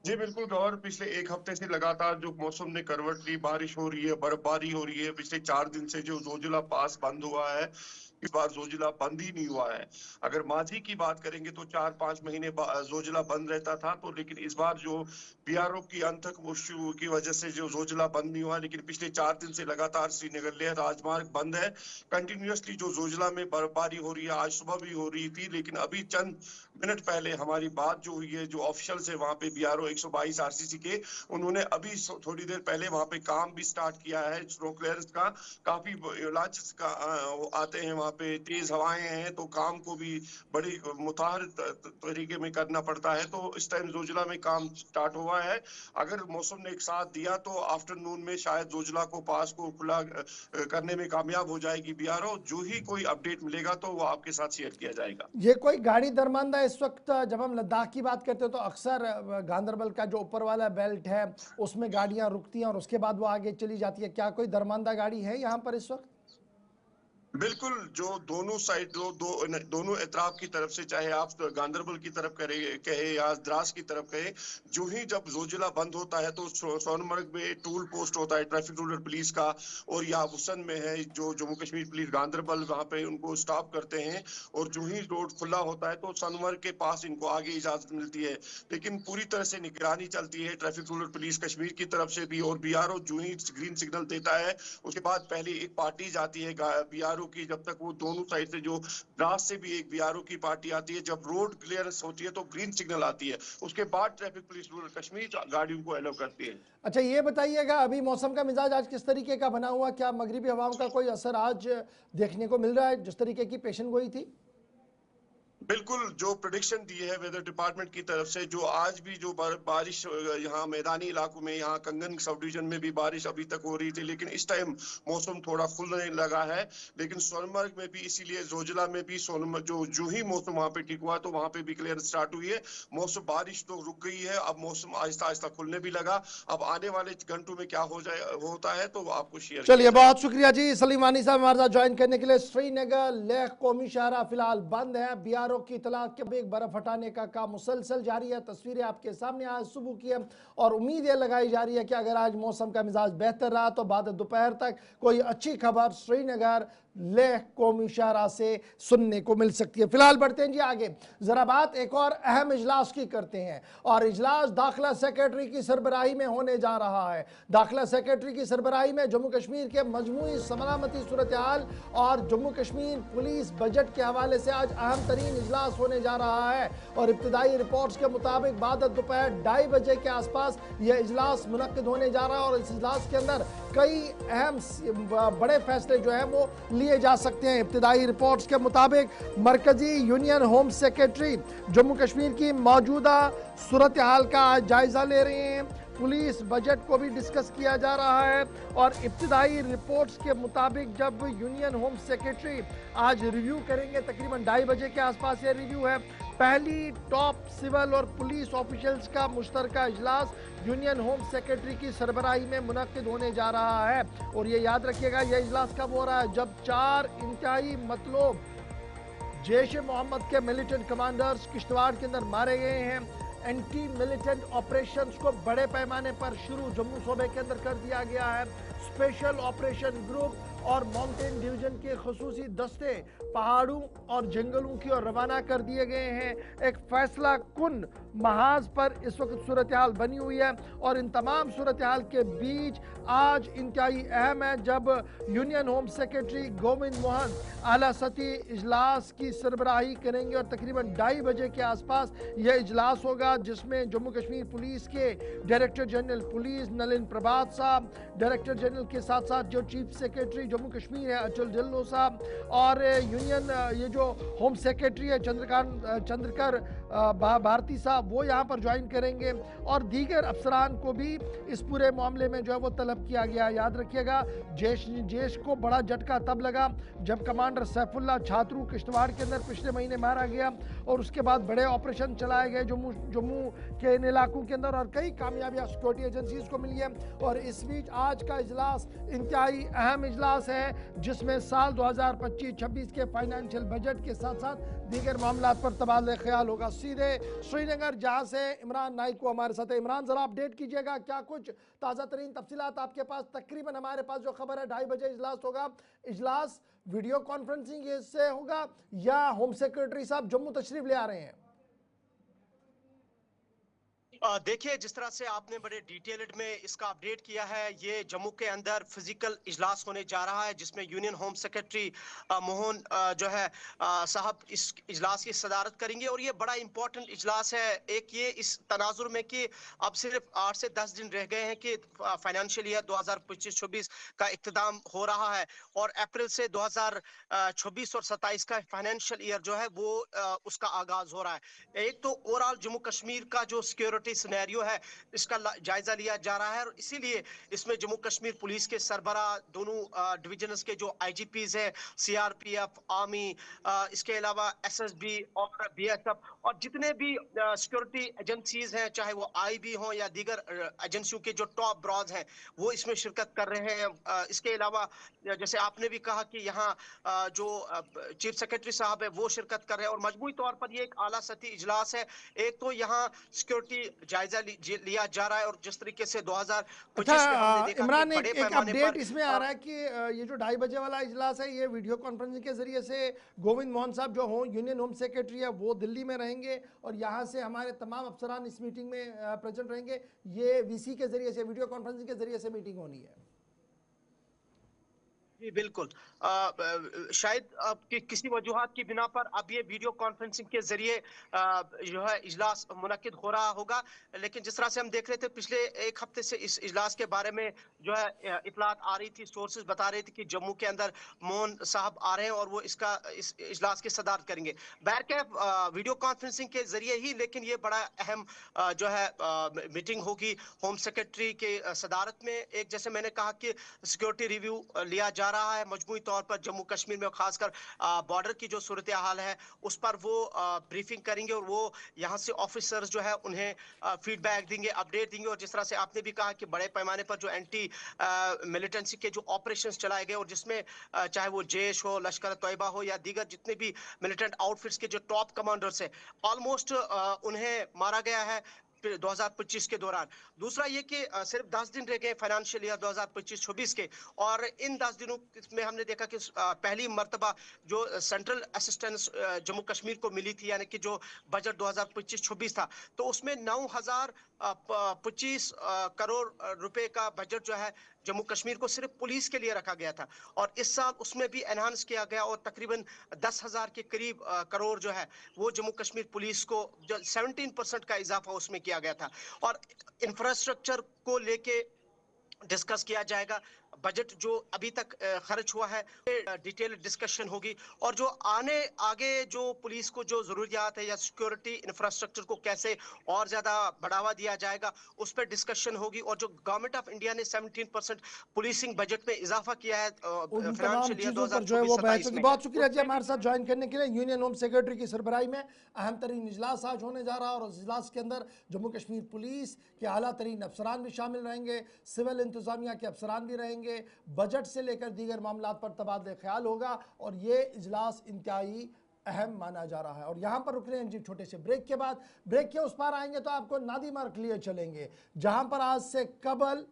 जी बिल्कुल गौर, पिछले 1 हफ्ते से लगातार जो मौसम ने करवट ली, बारिश हो रही है, बर्फबारी हो रही है। पिछले 4 दिन से जो जोजिला पास बंद हुआ है, इस बार जोजिला बंद ही नहीं हुआ है। अगर माजी की बात करेंगे तो 4-5 महीने जोजिला बंद रहता था, तो लेकिन इस बार जो बीआरओ की अंतक मुश्किल की वजह से जो जोजिला बंद नहीं हुआ, लेकिन पिछले 4 दिन से लगातार श्रीनगर लेह राजमार्ग बंद है। कंटिन्यूसली जो जोजिला में बर्फबारी हो रही है, आज सुबह भी हो रही थी, लेकिन अभी चंद मिनट पहले हमारी बात जो हुई है, जो ऑफिशियल्स है वहां पे बीआरओ 122 आरसीसी के, उन्होंने अभी थोड़ी देर पहले वहां पे काम भी स्टार्ट किया है स्नो क्लियरेंस का। काफी लांचेस का आते हैं वहां पे, तेज हवाएं हैं, तो काम को भी बड़ी मुताहर तरीके में करना पड़ता है। तो इस टाइम जोजिला में काम स्टार्ट हुआ है। अगर मौसम ने एक साथ दिया तो आफ्टरनून में शायद जोजिला को पास को खुला करने में कामयाब हो जाएगी बीआरओ। जो ही कोई अपडेट मिलेगा तो वो आपके साथ शेयर किया जाएगा। ये कोई गाड़ी दरमांदा इस वक्त जब हम लद्दाख की बात करते हैं तो अक्सर गांदरबल का जो ऊपर वाला बेल्ट है उसमें गाड़ियां रुकती हैं और उसके बाद वो आगे चली जाती है। क्या कोई दरमांदा गाड़ी है यहाँ पर इस वक्त? बिल्कुल, जो दोनों साइड दोनों एतराफ की तरफ से, चाहे आप गांदरबल की तरफ कहे या द्रास की तरफ कहे, जो ही जब जोजिला बंद होता है तो सोनमर्ग में टूल पोस्ट होता है ट्रैफिक रूलर पुलिस का, और या हुसन में है जो जम्मू कश्मीर पुलिस गांदरबल, वहां पे उनको स्टॉप करते हैं। और जो ही रोड खुला होता है तो सोनमर्ग के पास इनको आगे इजाजत मिलती है। लेकिन पूरी तरह से निगरानी चलती है ट्रैफिक रूलर पुलिस कश्मीर की तरफ से भी, और बीआरओ जो ही ग्रीन सिग्नल देता है उसके बाद पहले एक पार्टी जाती है बीआरओ की। जब तक वो दोनों साइड से, जो द्रास से भी एक बीआरओ की पार्टी आती है, जब रोड क्लियरेंस होती है तो ग्रीन सिग्नल आती है, उसके बाद ट्रैफिक पुलिस रूरल कश्मीर गाड़ियों को अलाउ करती है। अच्छा, ये बताइएगा अभी मौसम का मिजाज आज किस तरीके का बना हुआ? क्या मगरिबी हवाओं का कोई असर आज देखने को मिल रहा है जिस तरीके की पेशन गोई थी? बिल्कुल, जो प्रेडिक्शन दी है वेदर डिपार्टमेंट की तरफ से, जो आज भी जो बारिश यहाँ मैदानी इलाकों में, यहाँ कंगन सब डिवीजन में भी बारिश अभी तक हो रही थी, लेकिन इस टाइम मौसम थोड़ा खुलने लगा है। लेकिन सोनमर्ग में भी, इसीलिए जोजिला में भी सोनमर्ग जो ही मौसम वहाँ पे ठीक हुआ तो वहाँ पे भी क्लियरेंस स्टार्ट हुई है। मौसम, बारिश तो रुक गई है, अब मौसम आहिस्ता आहिस्ता खुलने भी लगा। अब आने वाले घंटों में क्या होता है तो आपको शेयर। चलिए, बहुत शुक्रिया जी सलीम वानी साहब हमारे साथ ज्वाइन करने के लिए। श्रीनगर लेह कौमी शाहरा फिलहाल बंद है। बीआरओ की इतला के एक बर्फ हटाने का काम मुसलसल जारी है। तस्वीरें आपके सामने आज सुबह की है और उम्मीद ये लगाई जा रही है कि अगर आज मौसम का मिजाज बेहतर रहा तो बाद दोपहर तक कोई अच्छी खबर श्रीनगर लेह कौमी शाहरा से सुनने को मिल सकती है। फिलहाल बढ़ते हैं जी आगे, जरा बात एक और अहम इजलास की करते हैं और इजलास दाखिला सेक्रेटरी की सरबराही में होने जा रहा है। दाखिला सेक्रेटरी की सरबराही में जम्मू कश्मीर के मजमूई सलामती सूरत हाल और जम्मू कश्मीर पुलिस बजट के हवाले से आज अहम तरीन इजलास होने जा रहा है और इब्तदाई रिपोर्ट्स के मुताबिक बाद दोपहर 2:30 बजे के आसपास यह इजलास मुनक्किद होने जा रहा है और इस इजलास के अंदर कई अहम बड़े फैसले जो हैं वो लिए जा सकते हैं। इब्तिदाई रिपोर्ट्स के मुताबिक मरकजी union home secretary Jammu Kashmir की मौजूदा सूरत हाल का आज जायजा ले रहे हैं। पुलिस बजट को भी डिस्कस किया जा रहा है और इब्तिदाई रिपोर्ट्स के मुताबिक जब यूनियन होम सेक्रेटरी आज रिव्यू करेंगे, तकरीबन 2:30 बजे के आसपास ये रिव्यू है। पहली टॉप सिविल और पुलिस ऑफिशियल्स का मुश्तरका इजलास यूनियन होम सेक्रेटरी की सरबराही में मुनक्किद होने जा रहा है। और ये याद रखिएगा, यह इजलास कब हो रहा है? जब 4 इंतहाई मतलूब जैश ए मोहम्मद के मिलिटेंट कमांडर्स किश्तवाड़ के अंदर मारे गए हैं। एंटी मिलिटेंट ऑपरेशंस को बड़े पैमाने पर शुरू जम्मू सूबे के अंदर कर दिया गया है। स्पेशल ऑपरेशन ग्रुप और माउंटेन डिवीजन के खुसूसी दस्ते पहाड़ों और जंगलों की ओर रवाना कर दिए गए हैं। एक फैसला कुन महाज पर इस वक्त सूरत हाल बनी हुई है और इन तमाम सूरत हाल के बीच आज इंतहाई अहम है जब union home secretary Govind Mohan आला सती इजलास की सरबराही करेंगे और तकरीबन 2:30 बजे के आसपास यह इजलास होगा, जिसमें जम्मू कश्मीर पुलिस के डायरेक्टर जनरल पुलिस नलिन प्रभात साहब, डायरेक्टर जनरल के साथ साथ जो चीफ सेक्रेटरी जम्मू कश्मीर है अचल ढिल्लों साहब और यूनियन ये जो होम सेक्रेटरी है चंद्रकर भारती साहब वो यहाँ पर ज्वाइन करेंगे और दीगर अफसरान को भी इस पूरे मामले में जो है वो तलब किया गया। याद रखिएगा, जैश को बड़ा झटका तब लगा जब कमांडर सैफुल्लाह छात्रू किश्तवाड़ के अंदर पिछले महीने मारा गया और उसके बाद बड़े ऑपरेशन चलाए गए जम्मू के इन इलाकों के अंदर और कई कामयाबियां सिक्योरिटी एजेंसीज को मिली है। और इस बीच आज का इजलास इंतहाई अहम इजलास है जिसमें साल 2025-26 के फाइनेंशियल बजट के साथ साथ दीगर मामला पर तबादला ख्याल होगा। सीधे श्रीनगर जहां से इमरान नाइक को हमारे साथ है। इमरान, जरा अपडेट कीजिएगा, क्या कुछ ताज़ा तरीन तफसीलात आपके पास? तकरीबन हमारे पास जो खबर है 2:30 बजे इजलास होगा। इजलास वीडियो कॉन्फ्रेंसिंग से होगा या होम सेक्रेटरी साहब जम्मू तशरीफ ले आ रहे हैं? देखिए, जिस तरह से आपने बड़े डिटेल्ड में इसका अपडेट किया है, ये जम्मू के अंदर फिजिकल इजलास होने जा रहा है जिसमें यूनियन होम सेक्रेटरी मोहन जो है साहब इस इजलास की सदारत करेंगे और ये बड़ा इंपॉर्टेंट इजलास है। एक ये इस तनाजुर में कि अब सिर्फ 8 से 10 दिन रह गए हैं कि फाइनेंशियल ईयर 2025-26 का इख्तिताम हो रहा है और अप्रैल से 2026 और 27 का फाइनेंशियल ईयर जो है वो उसका आगाज हो रहा है। एक तो ओवरऑल जम्मू कश्मीर का जो सिक्योरिटी सिनेरियो है इसका जायजा लिया जा रहा है और इसीलिए इसमें जम्मू कश्मीर पुलिस के सरबरा दोनों डिविजन्स के जो आईजीपीज है, सीआरपीएफ, आर्मी, इसके अलावा एसएसबी और बीएसएफ और जितने भी सिक्योरिटी एजेंसीज हैं, चाहे वो आईबी हो या दीगर एजेंसियों के जो टॉप ब्रॉज हैं, वो इसमें शिरकत कर रहे हैं। इसके अलावा जैसे आपने भी कहा कि यहाँ जो चीफ सेक्रेटरी साहब है वो शिरकत कर रहे हैं और मजमूई तौर पर ये एक आला सतही इजलास है। एक तो यहाँ सिक्योरिटी जायजा लिया जा रहा है और जिस तरीके से 2025 में हमने देखा इमरान एक अपडेट इसमें आ रहा है कि ये जो 2:30 बजे वाला इजलास है ये वीडियो कॉन्फ्रेंसिंग के जरिए से गोविंद मोहन साहब जो हो यूनियन होम सेक्रेटरी है वो दिल्ली में रहेंगे और यहाँ से हमारे तमाम अफसरान इस मीटिंग में प्रेजेंट रहेंगे। ये वीसी के जरिए से वीडियो कॉन्फ्रेंसिंग के जरिए से मीटिंग होनी है। जी बिल्कुल, शायद किसी वजूहात की बिना पर अब ये वीडियो कॉन्फ्रेंसिंग के जरिए जो है इजलास मुनक्किद हो रहा होगा, लेकिन जिस तरह से हम देख रहे थे पिछले एक हफ्ते से इस इजलास के बारे में जो है इतलात आ रही थी, सोर्सेज बता रहे थे कि जम्मू के अंदर मोहन साहब आ रहे हैं और वो इस इजलास की सदारत करेंगे। बहरकैफ वीडियो कॉन्फ्रेंसिंग के जरिए ही, लेकिन ये बड़ा अहम जो है मीटिंग होगी होम सेक्रेटरी के सदारत में। एक जैसे मैंने कहा कि सिक्योरिटी रिव्यू लिया जा रहा है मजमूई तौर पर जम्मू कश्मीर में, खासकर बॉर्डर की जो सूरत हाल है उस पर वो ब्रीफिंग करेंगे और वो यहाँ से ऑफिसर्स जो है उन्हें फीडबैक देंगे, अपडेट देंगे। और जिस तरह से आपने भी कहा कि बड़े पैमाने पर जो एंटी मिलिटेंसी के जो ऑपरेशंस चलाए गए और जिसमें चाहे वो जैश हो, लश्कर तैयबा हो या दीगर जितने भी मिलिटेंट आउटफिट्स के जो टॉप कमांडर्स है ऑलमोस्ट उन्हें मारा गया है 2025 के दौरान। दूसरा ये कि सिर्फ 10 दिन रह गए फाइनेंशियल ईयर 2025-26 के और इन 10 दिनों में हमने देखा कि पहली मर्तबा जो सेंट्रल असिस्टेंस जम्मू कश्मीर को मिली थी, यानी कि जो बजट 2025-26 था, तो उसमें 9,025 करोड़ रुपए का बजट जो है जम्मू कश्मीर को सिर्फ पुलिस के लिए रखा गया था और इस साल उसमें भी एनहांस किया गया और तकरीबन 10,000 के करीब करोड़ जो है वो जम्मू कश्मीर पुलिस को जो 17% का इजाफा उसमें किया गया था। और इंफ्रास्ट्रक्चर को लेके डिस्कस किया जाएगा। बजट जो अभी तक खर्च हुआ है डिटेल डिस्कशन होगी, और जो आगे जो पुलिस को जो जरूरियात है या सिक्योरिटी इंफ्रास्ट्रक्चर को कैसे और ज्यादा बढ़ावा दिया जाएगा उस पर डिस्कशन होगी। और जो गवर्नमेंट ऑफ इंडिया ने 17% पुलिसिंग बजट में इजाफा किया है उन तमाम फाइनेंशियल ईयर चीज़ों पर जो है वो बहस 2024-27 होगी। में। बहुत शुक्रिया जी हमारे साथ ज्वाइन करने के लिए। यूनियन होम सेक्रेटरी की सरबराही में अहम तरीन इजलास आज होने जा रहा है और उस इजलास के अंदर जम्मू कश्मीर पुलिस के आला तरीन अफसरान भी शामिल रहेंगे, सिविल इंतजामिया के अफसरान भी रहेंगे, बजट से लेकर दीगर मामलात पर तबादला ख्याल होगा और ये इजलास इंतहाई अहम माना जा रहा है। और यहाँ पर रुक रहे हैं जी छोटे से ब्रेक के बाद। ब्रेक के उस पार आएंगे तो आपको नादी मार्ग लिए चलेंगे जहाँ पर आज से कबल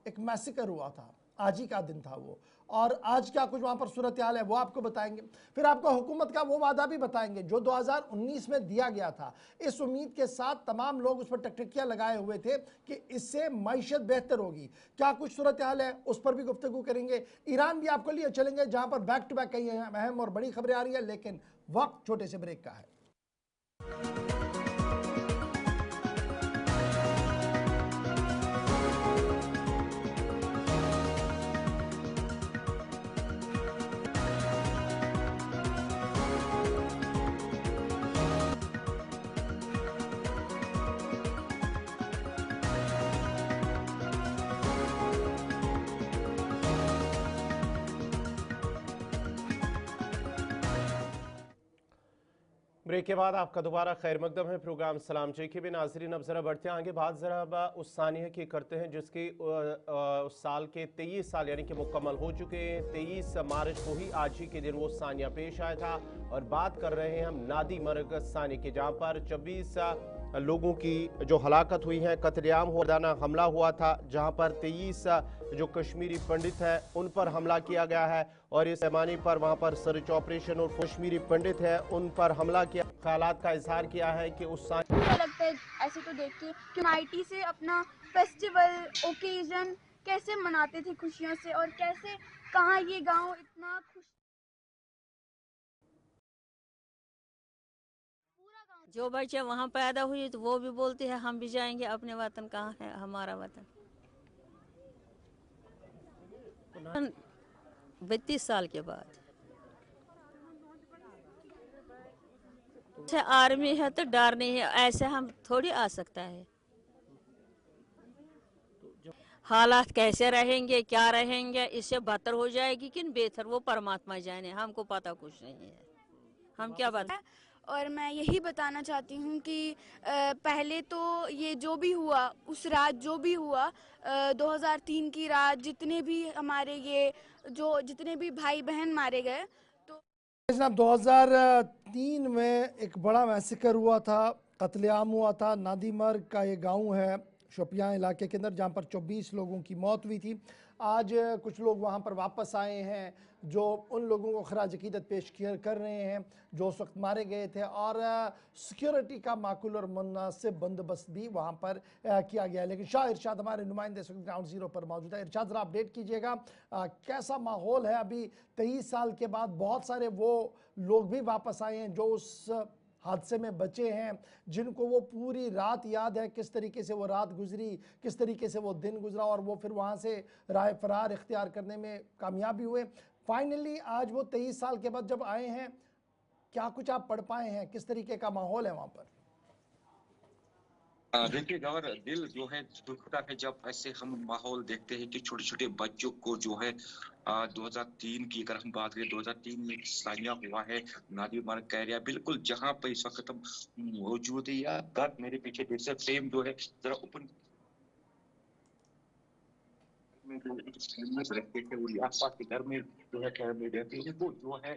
एक मैसेकर हुआ था, आज ही का दिन था वो, और आज क्या कुछ वहाँ पर सूरत हाल है वो आपको बताएंगे। फिर आपको हुकूमत का वो वादा भी बताएंगे जो 2019 में दिया गया था। इस उम्मीद के साथ तमाम लोग उस पर टकटकियाँ लगाए हुए थे कि इससे मईशत बेहतर होगी। क्या कुछ सूरत हाल है उस पर भी गुफ्तगू करेंगे। ईरान भी आपको लिए चलेंगे जहाँ पर बैक टू बैक कई अहम और बड़ी खबरें आ रही है, लेकिन वक्त छोटे से ब्रेक का है। ब्रेक के बाद आपका दोबारा खैर मकदम है। प्रोग्राम सलाम जेके भी नाजरीन अब ज़रा बढ़ते हैं आगे। बात ज़रा उस सानिया की करते हैं जिसकी उस साल के 23 साल यानी कि मुकम्मल हो चुके हैं। 23 मार्च को ही आज ही के दिन वो सानिया पेश आया था और बात कर रहे हैं हम नादी मर्ग सानिया की, जहाँ पर 26 लोगों की जो हलाकत हुई है, कत्लेआम हुआ, दाना हमला हुआ था, जहां पर 23 जो कश्मीरी पंडित हैं उन पर हमला किया गया है और इस पैमाने पर वहां पर सर्च ऑपरेशन और कश्मीरी पंडित हैं उन पर हमला किया। ख्यालात का इजहार किया है कि उस मुझे लगता है ऐसे तो देख के कि यूनाइटी से अपना फेस्टिवल ओकेजन कैसे मनाते थे खुशियों से, और कैसे कहाँ ये गांव इतना खुश। जो बच्चे वहाँ पैदा हुए तो वो भी बोलते हैं हम भी जाएंगे, अपने वतन कहाँ है हमारा वतन। 32 साल के बाद आर्मी है तो डर नहीं है, ऐसे हम थोड़ी आ सकता है। हालात कैसे रहेंगे क्या रहेंगे, इससे बदतर हो जाएगी कि बेहतर, वो परमात्मा जाने, हमको पता कुछ नहीं है, हम क्या बता। और मैं यही बताना चाहती हूँ कि पहले तो ये जो भी हुआ, उस रात जो भी हुआ 2003 की रात, जितने भी हमारे ये जितने भी भाई बहन मारे गए, तो जनाब 2003 में एक बड़ा मैसेकर हुआ था, कत्लेआम हुआ था। नादी मर्ग का ये गांव है शोपियां इलाके के अंदर, जहां पर 24 लोगों की मौत हुई थी। आज कुछ लोग वहां पर वापस आए हैं जो उन लोगों को खराज अकीदत पेश कर रहे हैं जो उस वक्त मारे गए थे, और सिक्योरिटी का माकूल और मुनासिब बंदोबस्त भी वहाँ पर किया गया। लेकिन शाह इरशाद हमारे नुमाइंदे इस वक्त ग्राउंड ज़ीरो पर मौजूद है। इरशाद ज़रा अपडेट कीजिएगा कैसा माहौल है अभी 23 साल के बाद। बहुत सारे वो लोग भी वापस आए हैं जो उस हादसे में बचे हैं, जिनको वो पूरी रात याद है, किस तरीके से वो रात गुजरी, किस तरीके से वो दिन गुजरा, और वो फिर वहाँ से राह फरार इख्तियार करने में कामयाबी हुए। फाइनली आज वो 23 साल के बाद जब आए हैं, क्या कुछ आप पढ़ पाए हैं, किस तरीके का माहौल है वहाँ पर? देखिए गौर, दिल जो है दुखता है जब ऐसे हम माहौल देखते हैं कि छोटे छोटे बच्चों को जो है 2003 की अगर हम बात करें, 2003 में सानिया हुआ है नादी मर्ग का एरिया, बिल्कुल जहाँ पे इस वक्त हम मौजूद है। या घर मेरे पीछे देख सकते फ्रेम जो है जरा ओपन में जो रखते थे और आसपास के घर में जो है घर में रहते हैं, वो जो है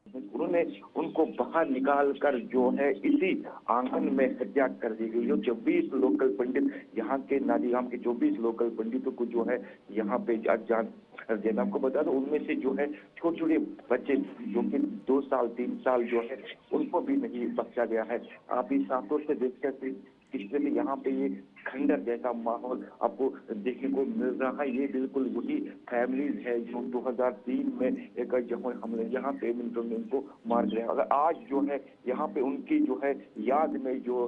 उन्होंने उनको बाहर निकाल कर जो है इसी आंगन में हत्या कर दी गई। जो 24 लोकल पंडित यहाँ के नादीगाम के 24 लोकल पंडितों को जो है यहाँ पे जान देना। आपको बता दो उनमें से जो है छोटे छोटे बच्चे जो कि 2 साल 3 साल जो है उनको भी नहीं बख्शा गया है। आप इस आंखों से देख सकते जिससे यहाँ पे ये खंडर जैसा माहौल आपको देखने को मिल रहा है। ये बिल्कुल वही फैमिलीज है जो 2003 में एक जो हमले यहाँ पे मिनटों में उनको मार दिया। अगर आज जो है यहाँ पे उनकी जो है याद में जो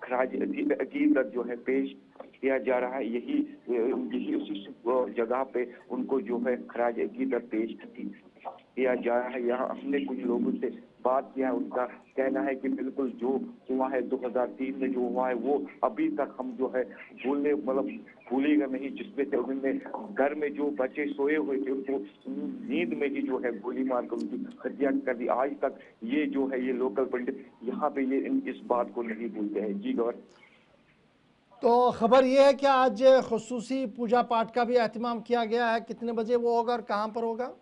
खराज अकीदत जो है पेश किया जा रहा है, यही उसी जगह पे उनको जो है खराज अकीदत पेश किया जा रहा है। यहाँ हमने कुछ लोगों से बात किया, उनका कहना है कि बिल्कुल जो हुआ है 2003 में जो हुआ है वो अभी तक हम जो है भूलेगा नहीं, जिसमें से उन्होंने घर में जो बच्चे सोए हुए थे उनको नींद में ही जो है गोली मारकर उनकी हत्या कर दी। आज तक ये जो है ये लोकल पंडित यहाँ पे ये इस बात को नहीं भूलते हैं। जी गौर, तो खबर ये है कि आज खुसूसी पूजा पाठ का भी एहतमाम किया गया है, कितने बजे वो होगा और कहाँ पर होगा?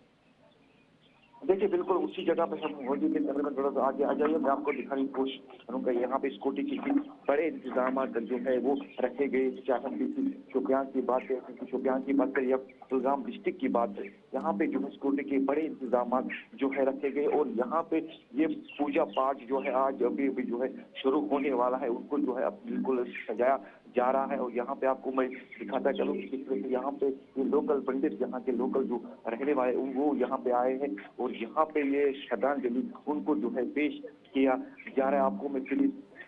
देखिए बिल्कुल उसी जगह पे हम मौजूद है। कैमरे में थोड़ा सा आगे आ जाइए, मैं आपको दिखाने की कोशिश करूँगा। यहाँ पे सिक्योरिटी के बड़े इंतजाम जो है वो रखे गए। चाहे हम शोपियान की बात करें, शोपियान की बात करें या कुलगाम डिस्ट्रिक्ट की बात करें, यहाँ पे जो है सिक्योरिटी के बड़े इंतजाम जो है रखे गए। और यहाँ पे ये पूजा पाठ जो है आज अभी जो है शुरू होने वाला है, उनको जो है अब बिल्कुल सजाया जा रहा है। और यहाँ पे आपको मैं दिखाता चलूँ कि किस तरह से यहाँ पे ये लोकल पंडित, यहाँ के लोकल जो रहने वाले वो यहाँ पे आए हैं और यहाँ पे ये श्रद्धांजलि उनको जो है पेश किया जा रहा है। आपको मैं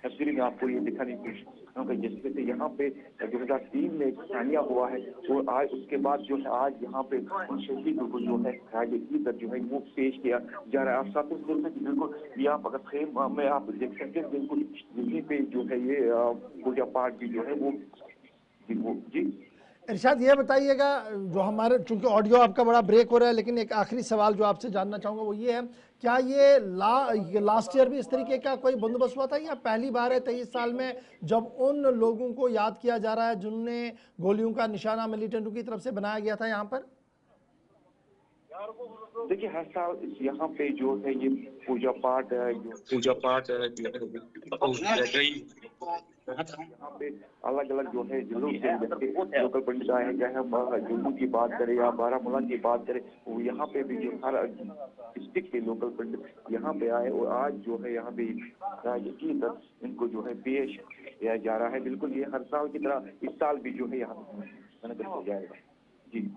तस्वीर में आपको ये दिखाने की कोशिश करूँगा, जिसमें से यहाँ पे 2003 में एक सानिया हुआ है और आज उसके बाद जो है आज यहाँ पे उन शहीदों को जो है अकीदत जो है वो पेश किया जा रहा है। आप साथ ही बिल्कुल ये आप अगर खेम में आप देख सकते हैं, बिल्कुल यहीं पे जो है ये पूजा पाठ भी जो है वो जी। इरशाद ये बताइएगा, जो हमारे चूंकि ऑडियो आपका बड़ा ब्रेक हो रहा है, लेकिन एक आखिरी सवाल जो आपसे जानना चाहूँगा वो ये है, क्या ये लास्ट ईयर भी इस तरीके का कोई बंदोबस्त हुआ था या पहली बार है 23 साल में जब उन लोगों को याद किया जा रहा है जिनने गोलियों का निशाना मिलिटेंटों की तरफ से बनाया गया था यहाँ पर? देखिए हर साल यहाँ पे जो है ये पूजा पाठ यहाँ पे अलग अलग जो है जुलूस लोकल पंडित आए हैं, चाहे जुम्मू की बात करें या बारामूला की बात करें, वो यहाँ पे भी जो हर डिस्ट्रिक्ट के लोकल पंडित यहाँ पे आए और आज जो है यहाँ पे इनको जो है पेश किया जा रहा है। बिल्कुल ये हर साल की तरह इस साल भी जो है यहाँ हो जाएगा। जी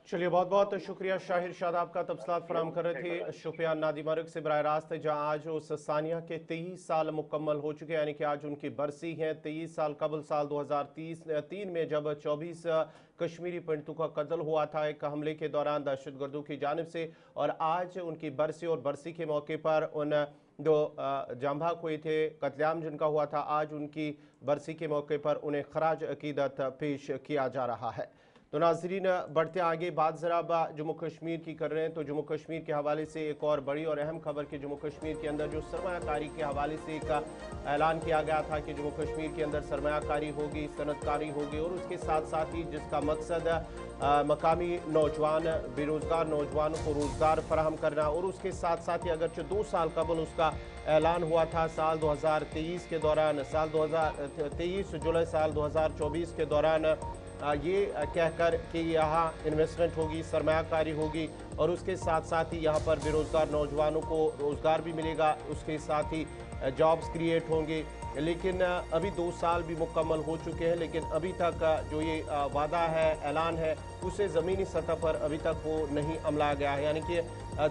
चलिए, बहुत बहुत शुक्रिया शाहिर शादाब का तफसीलात फराहम कर रहे थे शोपियान नादी मर्ग से बराह रास्त, जहाँ आज उस सानिया के 23 साल मुकम्मल हो चुके हैं, यानी कि आज उनकी बरसी है। 23 साल कबल साल 2003 में जब 24 कश्मीरी पंडितों का कत्ल हुआ था एक हमले के दौरान दहशतगर्दों की जानिब से, और आज उनकी बरसी और बरसी के मौके पर उन जो जांबा कोई थे कत्लेआम जिनका हुआ था, आज उनकी बरसी के मौके पर उन्हें खराज अकीदत पेश किया जा रहा है। तो नाजरीन, बढ़ते आगे बात ज़रा जम्मू कश्मीर की कर रहे हैं। तो जम्मू कश्मीर के हवाले से एक और बड़ी और अहम खबर कि जम्मू कश्मीर के अंदर जो सरमायाकारी के हवाले से एक ऐलान किया गया था कि जम्मू कश्मीर के अंदर सरमायाकारी होगी, सनतकारी होगी, और उसके साथ साथ ही जिसका मकसद मकामी नौजवान बेरोज़गार नौजवानों को रोज़गार फराहम करना, और उसके साथ साथ ही अगरचे 2 साल कबल उसका ऐलान हुआ था साल 2023 के दौरान, साल 2023 जुलाई साल 2024 के दौरान ये कहकर कि यहाँ इन्वेस्टमेंट होगी, सरमायाकारी होगी, और उसके साथ साथ ही यहाँ पर बेरोज़गार नौजवानों को रोज़गार भी मिलेगा, उसके साथ ही जॉब्स क्रिएट होंगे। लेकिन अभी 2 साल भी मुकम्मल हो चुके हैं, लेकिन अभी तक जो ये वादा है, ऐलान है, उसे ज़मीनी सतह पर अभी तक वो नहीं अमला गया है। यानी कि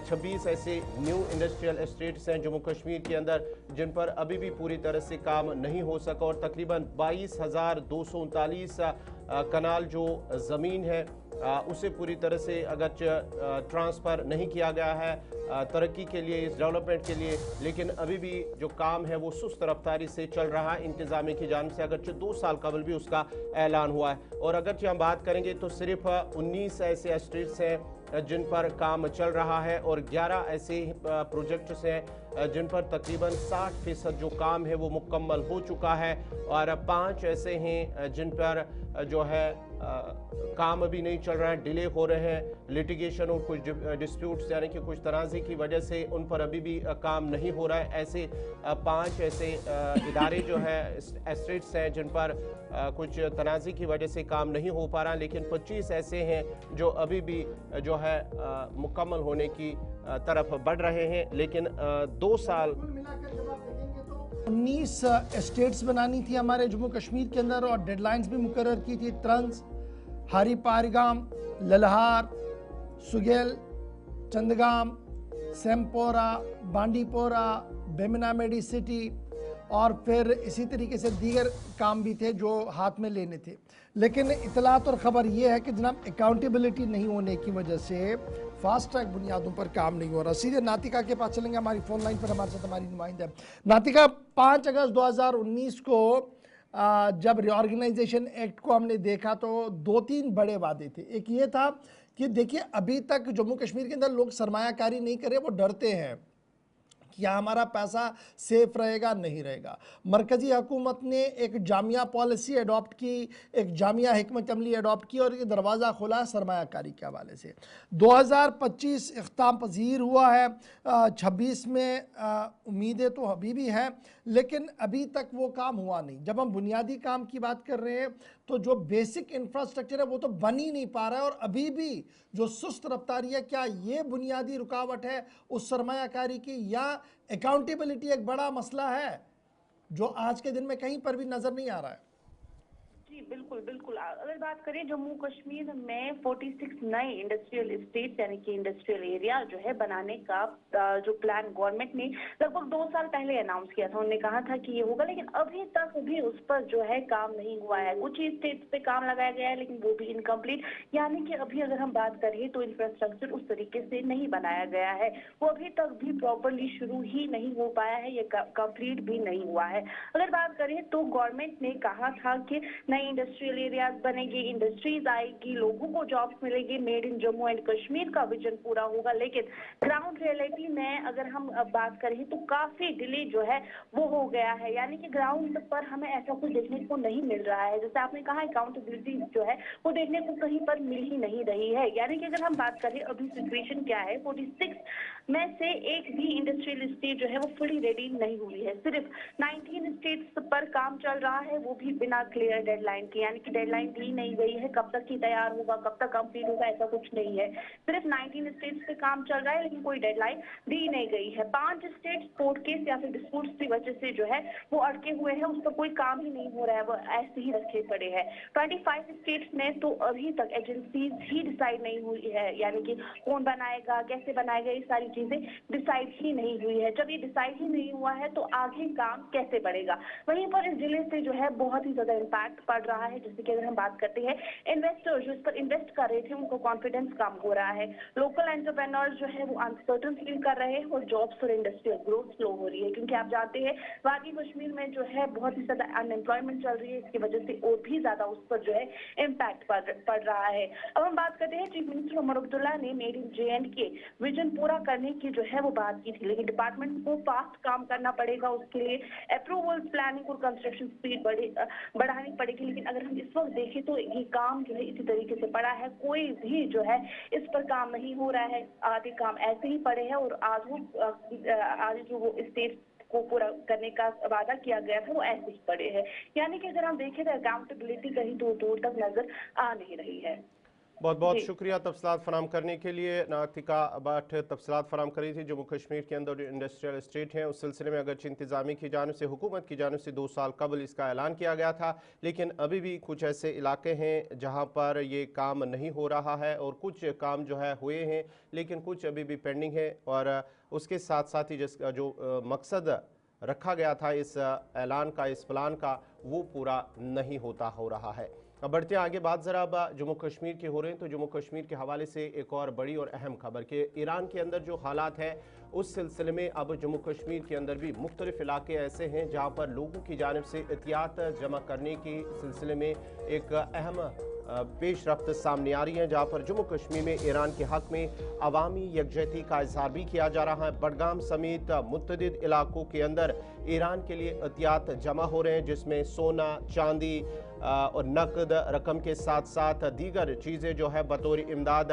26 ऐसे न्यू इंडस्ट्रियल एस्टेट्स हैं जम्मू कश्मीर के अंदर जिन पर अभी भी पूरी तरह से काम नहीं हो सका, और तकरीबन 22,239 कनाल जो ज़मीन है उसे पूरी तरह से अगर ट्रांसफ़र नहीं किया गया है तरक्की के लिए, इस डेवलपमेंट के लिए, लेकिन अभी भी जो काम है वो सुस्त रफ्तारी से चल रहा है इंतज़ामिया की जानिब से, अगरचे 2 साल कबल भी उसका ऐलान हुआ है। और अगरचे हम बात करेंगे तो सिर्फ 19 ऐसे एस्टेट्स हैं जिन पर काम चल रहा है, और 11 ऐसे प्रोजेक्ट्स हैं जिन पर तकरीबन 60% जो काम है वो मुकम्मल हो चुका है, और 5 ऐसे हैं जिन पर जो है काम अभी नहीं चल रहा है, डिले हो रहे हैं, लिटिगेशन और कुछ डिस्प्यूट्स यानी कि कुछ तनाज़े की वजह से उन पर अभी भी काम नहीं हो रहा है। ऐसे 5 ऐसे इदारे जो है एस्टेट्स हैं जिन पर कुछ तनाज़े की वजह से काम नहीं हो पा रहा, लेकिन 25 ऐसे हैं जो अभी भी जो है मुकम्मल होने की तरफ बढ़ रहे हैं। लेकिन 2 साल मिलाकर जब आप देखेंगे तो 19 स्टेट्स बनानी थी हमारे जम्मू कश्मीर के अंदर और डेडलाइंस भी मुकर्रर की थी। त्रंस, हारी पारगाम, ललहार, सुगेल, चंदगाम, सेमपोरा, बांडीपोरा, बेमना मेडी सिटी और फिर इसी तरीके से दीगर काम भी थे जो हाथ में लेने थे। लेकिन इतलात और ख़बर ये है कि जनाब अकाउंटेबिलिटी नहीं होने की वजह से फास्ट ट्रैक बुनियादों पर काम नहीं हो रहा। सीधे नातिका के पास चलेंगे, हमारी फ़ोन लाइन पर हमारे साथ हमारी नुमाइंदा है नातिका। 5 अगस्त 2019 को जब रिऑर्गेनाइजेशन एक्ट को हमने देखा तो 2-3 बड़े वादे थे। एक ये था कि देखिए अभी तक जम्मू कश्मीर के अंदर लोग सरमायाकारी नहीं करे, वो डरते हैं क्या हमारा पैसा सेफ रहेगा नहीं रहेगा। मरकज़ी हुकूमत ने एक जामिया पॉलिसी अडॉप्ट की, एक जामिया हिकमत अमली अडॉप्ट की और ये दरवाज़ा खुला सरमायाकारी के हवाले से। 2025 इख्ताम पजीर हुआ है, 26 में उम्मीदें तो अभी भी हैं लेकिन अभी तक वो काम हुआ नहीं। जब हम बुनियादी काम की बात कर रहे हैं तो जो बेसिक इंफ्रास्ट्रक्चर है वो तो बन ही नहीं पा रहा है और अभी भी जो सुस्त रफ्तारी है, क्या ये बुनियादी रुकावट है उस सरमायाकारी की या अकाउंटेबिलिटी एक बड़ा मसला है जो आज के दिन में कहीं पर भी नजर नहीं आ रहा है? जी बिल्कुल बिल्कुल। अगर बात करें जम्मू कश्मीर में 46 नए इंडस्ट्रियल एस्टेट यानी कि इंडस्ट्रियल एरिया जो है बनाने का जो प्लान गवर्नमेंट ने लगभग 2 साल पहले अनाउंस किया था। उन्होंने कहा था कि ये होगा लेकिन अभी तक भी उस पर जो है काम नहीं हुआ है। कुछ ही स्टेट्स पे काम लगाया गया है लेकिन वो भी इनकम्प्लीट, यानी कि अभी अगर हम बात करें तो इंफ्रास्ट्रक्चर उस तरीके से नहीं बनाया गया है, वो अभी तक भी प्रॉपरली शुरू ही नहीं हो पाया है, ये कंप्लीट भी नहीं हुआ है। अगर बात करें तो गवर्नमेंट ने कहा था कि इंडस्ट्रियल एरियाज बनेंगे, इंडस्ट्रीज आएगी, लोगों को जॉब्स मिलेंगे, made in Jammu and Kashmir का विजन पूरा होगा। लेकिन ग्राउंड रियलिटी में अगर हम बात करें तो काफी डिले जो है वो हो गया है, यानी कि ग्राउंड पर हमें ऐसा कुछ देखने को नहीं मिल रहा है। जैसे आपने कहा अकाउंटेबिलिटी जो है वो देखने को कहीं पर मिल ही नहीं रही है। यानी कि अगर हम बात करें अभी सिचुएशन क्या है, 46 में से एक भी इंडस्ट्रियल एस्टेट जो है वो फुली रेडी नहीं हुई है। सिर्फ 19 स्टेट्स पर काम चल रहा है, वो भी बिना क्लियर डेडलाइन की, यानी कि डेडलाइन दी नहीं गई है कब तक की तैयार होगा, कब तक कंप्लीट होगा, ऐसा कुछ नहीं है। सिर्फ 19 स्टेट्स पे काम चल रहा है लेकिन कोई डेडलाइन दी नहीं गई है। 5 स्टेट्स कोर्ट केस या फिर डिस्प्यूट्स की वजह से जो है वो अटके हुए हैं, उस पर कोई काम ही नहीं हो रहा है, वो ऐसे ही रखे पड़े हैं। 25 स्टेट्स में तो अभी तक एजेंसीज ही डिसाइड नहीं हुई है, यानी कि कौन बनाएगा, कैसे बनाएगा, ये सारी चीजें डिसाइड ही नहीं हुई है। जब ये डिसाइड ही नहीं हुआ है तो आगे काम कैसे बढ़ेगा। वहीं पर इस जिले से जो है बहुत ही ज्यादा इम्पैक्ट पड़ रहा है। जैसे कि अगर हम बात करते हैं इन्वेस्टर्स जो इस पर इन्वेस्ट कर रहे थे उनको कॉन्फिडेंस कम हो रहा है, लोकल एंटरप्रेन्योर्स जो है वो अनसर्टन फील कर रहे हैं और जॉब्स और इंडस्ट्रियल ग्रोथ स्लो हो रही है, क्योंकि आप जानते हैं वादी कश्मीर में जो है बहुत ही ज्यादा अनएम्प्लॉयमेंट चल रही है, इसकी वजह से और भी ज्यादा उस पर जो है इम्पैक्ट पड़ रहा है। अब हम बात करते हैं चीफ मिनिस्टर उमर अब्दुल्ला ने मेड इन JNK विजन पूरा करने की जो है वो बात की थी, लेकिन डिपार्टमेंट को फास्ट काम करना पड़ेगा, उसके लिए अप्रूवल, प्लानिंग और कंस्ट्रक्शन स्पीड बढ़ानी पड़ेगी। लेकिन अगर हम इस वक्त देखें तो ये काम जो है इसी तरीके से पड़ा है, कोई भी जो है इस पर काम नहीं हो रहा है, आधे काम ऐसे ही पड़े हैं और आधे जो वो स्टेट को पूरा करने का वादा किया गया था वो ऐसे ही पड़े हैं। यानी कि अगर हम देखें तो अकाउंटेबिलिटी कहीं दूर दूर तक नजर आ नहीं रही है। बहुत बहुत शुक्रिया तफसीलात फराम करने के लिए। नातिका भट्ट तफसीलात फराम करी थी। जम्मू कश्मीर के अंदर जो इंडस्ट्रियल एस्टेट हैं उस सिलसिले में अगरचे इंतजामी की जानिब से, हुकूमत की जानिब से 2 साल कबल इसका ऐलान किया गया था, लेकिन अभी भी कुछ ऐसे इलाके हैं जहां पर ये काम नहीं हो रहा है और कुछ काम जो है हुए हैं लेकिन कुछ अभी भी पेंडिंग है। और उसके साथ साथ ही जिसका जो मकसद रखा गया था इस ऐलान का, इस प्लान का, वो पूरा नहीं हो रहा है। अब बढ़ते हैं आगे। बात ज़रा अब जम्मू कश्मीर की हो रही है तो जम्मू कश्मीर के हवाले से एक और बड़ी और अहम खबर कि ईरान के अंदर जो हालात है उस सिलसिले में अब जम्मू कश्मीर के अंदर भी मुख्तलिफ इलाके ऐसे हैं जहाँ पर लोगों की जानिब से एहतियात जमा करने के सिलसिले में एक अहम पेश रफ्त सामने आ रही है, जहाँ पर जम्मू कश्मीर में ईरान के हक़ में अवामी यकजहती का इज़हार भी किया जा रहा है। बडगाम समेत मुतअद्दिद इलाकों के अंदर ईरान के लिए एहतियात जमा हो रहे हैं, जिसमें सोना, चांदी और नकद रकम के साथ साथ दीगर चीज़ें जो है बतौर इमदाद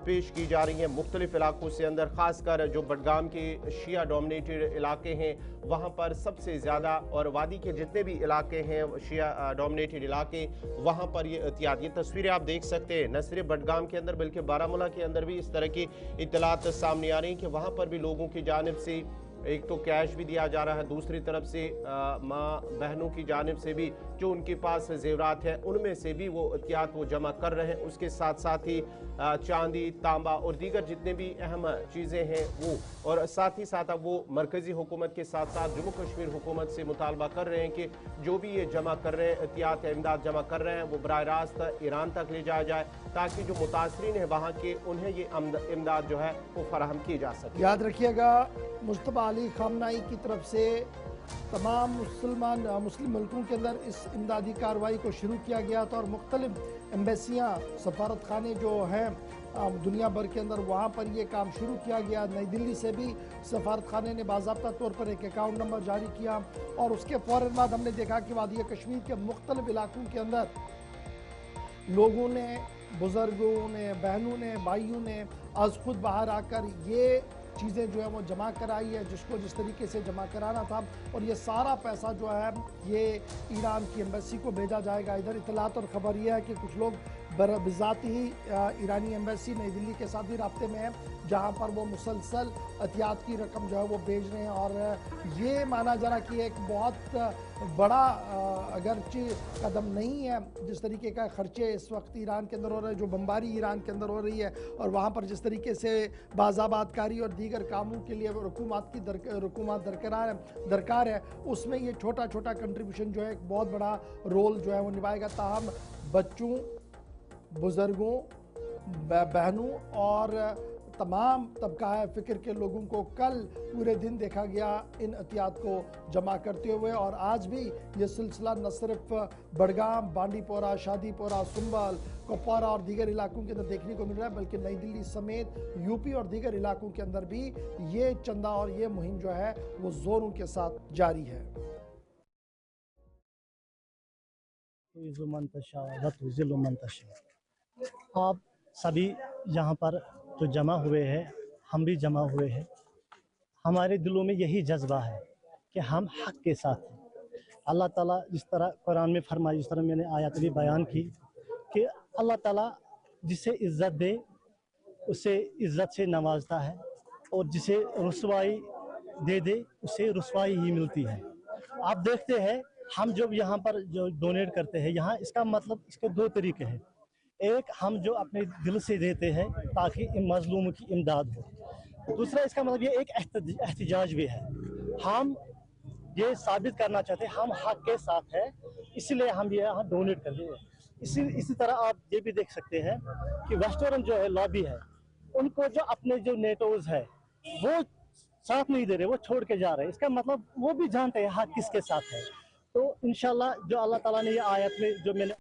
पेश की जा रही हैं मुख्तलिफ इलाकों से अंदर। ख़ासकर जो बडगाम के शिया डोमिनेटेड इलाके हैं वहाँ पर सबसे ज़्यादा, और वादी के जितने भी इलाके हैं शिया डोमिनेटेड इलाके, वहाँ पर ये एहतियात, ये तस्वीरें आप देख सकते हैं। न सिर्फ बडगाम के अंदर बल्कि बारामूला के अंदर भी इस तरह की इत्तलात सामने आ रही हैं कि वहाँ पर भी लोगों की जानिब से एक तो कैश भी दिया जा रहा है, दूसरी तरफ से माँ बहनों की जानिब से भी जो उनके पास जेवरात है उनमें से भी वो एहतियात वो जमा कर रहे हैं। उसके साथ साथ ही चांदी, तांबा और दीगर जितने भी अहम चीज़ें हैं वो, और साथ ही साथ अब वो मरकज़ी हुकूमत के साथ साथ जम्मू कश्मीर हुकूमत से मुतालबा कर रहे हैं कि जो भी ये जमा कर रहे हैं, एहतियात या इमदाद जमा कर रहे हैं, वो बराह रास्त ईरान तक ले जाया जाए ताकि जो मुतासरीन है वहाँ के उन्हें ये इमदाद जो है वो फराहम की जा सके। याद रखिएगा, मुस्तफा अली खामनाई की तरफ से तमाम मुस्लिम मुल्कों के अंदर इस इमदादी कार्रवाई को शुरू किया गया था और मुख्तलिफ एम्बेसियाँ, सफारत खाने जो हैं दुनिया भर के अंदर, वहाँ पर ये काम शुरू किया गया। नई दिल्ली से भी सफारत खाने ने बाज़ाब्ता तौर पर एक अकाउंट नंबर जारी किया और उसके फ़ौरन बाद हमने देखा कि वादी कश्मीर के मुख्तलिफ इलाकों के अंदर लोगों ने, बुज़ुर्गों ने, बहनों ने, भाइयों ने आज खुद बाहर आकर ये चीज़ें जो है वो जमा कराई है जिसको जिस तरीके से जमा कराना था, और ये सारा पैसा जो है ये ईरान की एम्बेसी को भेजा जाएगा। इधर इतलात और ख़बर यह है कि कुछ लोग बिज़ाती ही ईरानी एम्बेसी नई दिल्ली के साथ भी राब्ते में है जहाँ पर वो मुसलसल एहतियात की रकम जो है वो भेज रहे हैं, और ये माना जा रहा कि एक बहुत बड़ा अगरचे कदम नहीं है जिस तरीके का ख़र्चे इस वक्त ईरान के अंदर हो रहे हैं, जो बमबारी ईरान के अंदर हो रही है और वहाँ पर जिस तरीके से बाज़ाबातकारी और दीगर कामों के लिए हुकूमत की दरकार है, उसमें ये छोटा छोटा कंट्रीब्यूशन जो है एक बहुत बड़ा रोल जो है वो निभाएगा। ताहम बच्चों, बुज़ुर्गों, बहनों और तमाम तबका फ़िक्र के लोगों को कल पूरे दिन देखा गया इन एहतियात को जमा करते हुए, और आज भी ये सिलसिला न सिर्फ बडगाम, बांडीपोरा, शादीपोरा, सुंबल, कुपवारा और दीगर इलाकों के अंदर देखने को मिल रहा है, बल्कि नई दिल्ली समेत यूपी और दीगर इलाकों के अंदर भी ये चंदा और ये मुहिम जो है वो जोरों के साथ जारी है। आप सभी यहाँ पर जो जमा हुए हैं, हम भी जमा हुए हैं, हमारे दिलों में यही जज्बा है कि हम हक के साथ हैं। अल्लाह ताला जिस तरह कुरान में फरमाया, जिस तरह मैंने आयत भी बयान की कि अल्लाह ताला जिसे इज़्ज़त दे उसे इज़्ज़त से नवाजता है और जिसे रुसवाई दे उसे रुसवाई ही मिलती है। आप देखते हैं हम जब यहाँ पर जो डोनेट करते हैं, यहाँ इसका मतलब इसके दो तरीके हैं। एक, हम जो अपने दिल से देते हैं ताकि इन मजलूमों की इमदाद हो। दूसरा, इसका मतलब ये एक एहतजाज भी है। हम ये साबित करना चाहते हैं हम हक के साथ हैं, इसलिए हम ये यहाँ डोनेट कर रहे हैं। इसी तरह आप ये भी देख सकते हैं कि वेस्टर्न जो है लॉबी है, उनको जो अपने जो नेटोज है वो साथ नहीं दे रहे, वो छोड़ के जा रहे हैं। इसका मतलब वो भी जानते हैं हक किसके साथ है। तो इंशाल्लाह जो अल्लाह ताला ने ये आयत में जो मैंने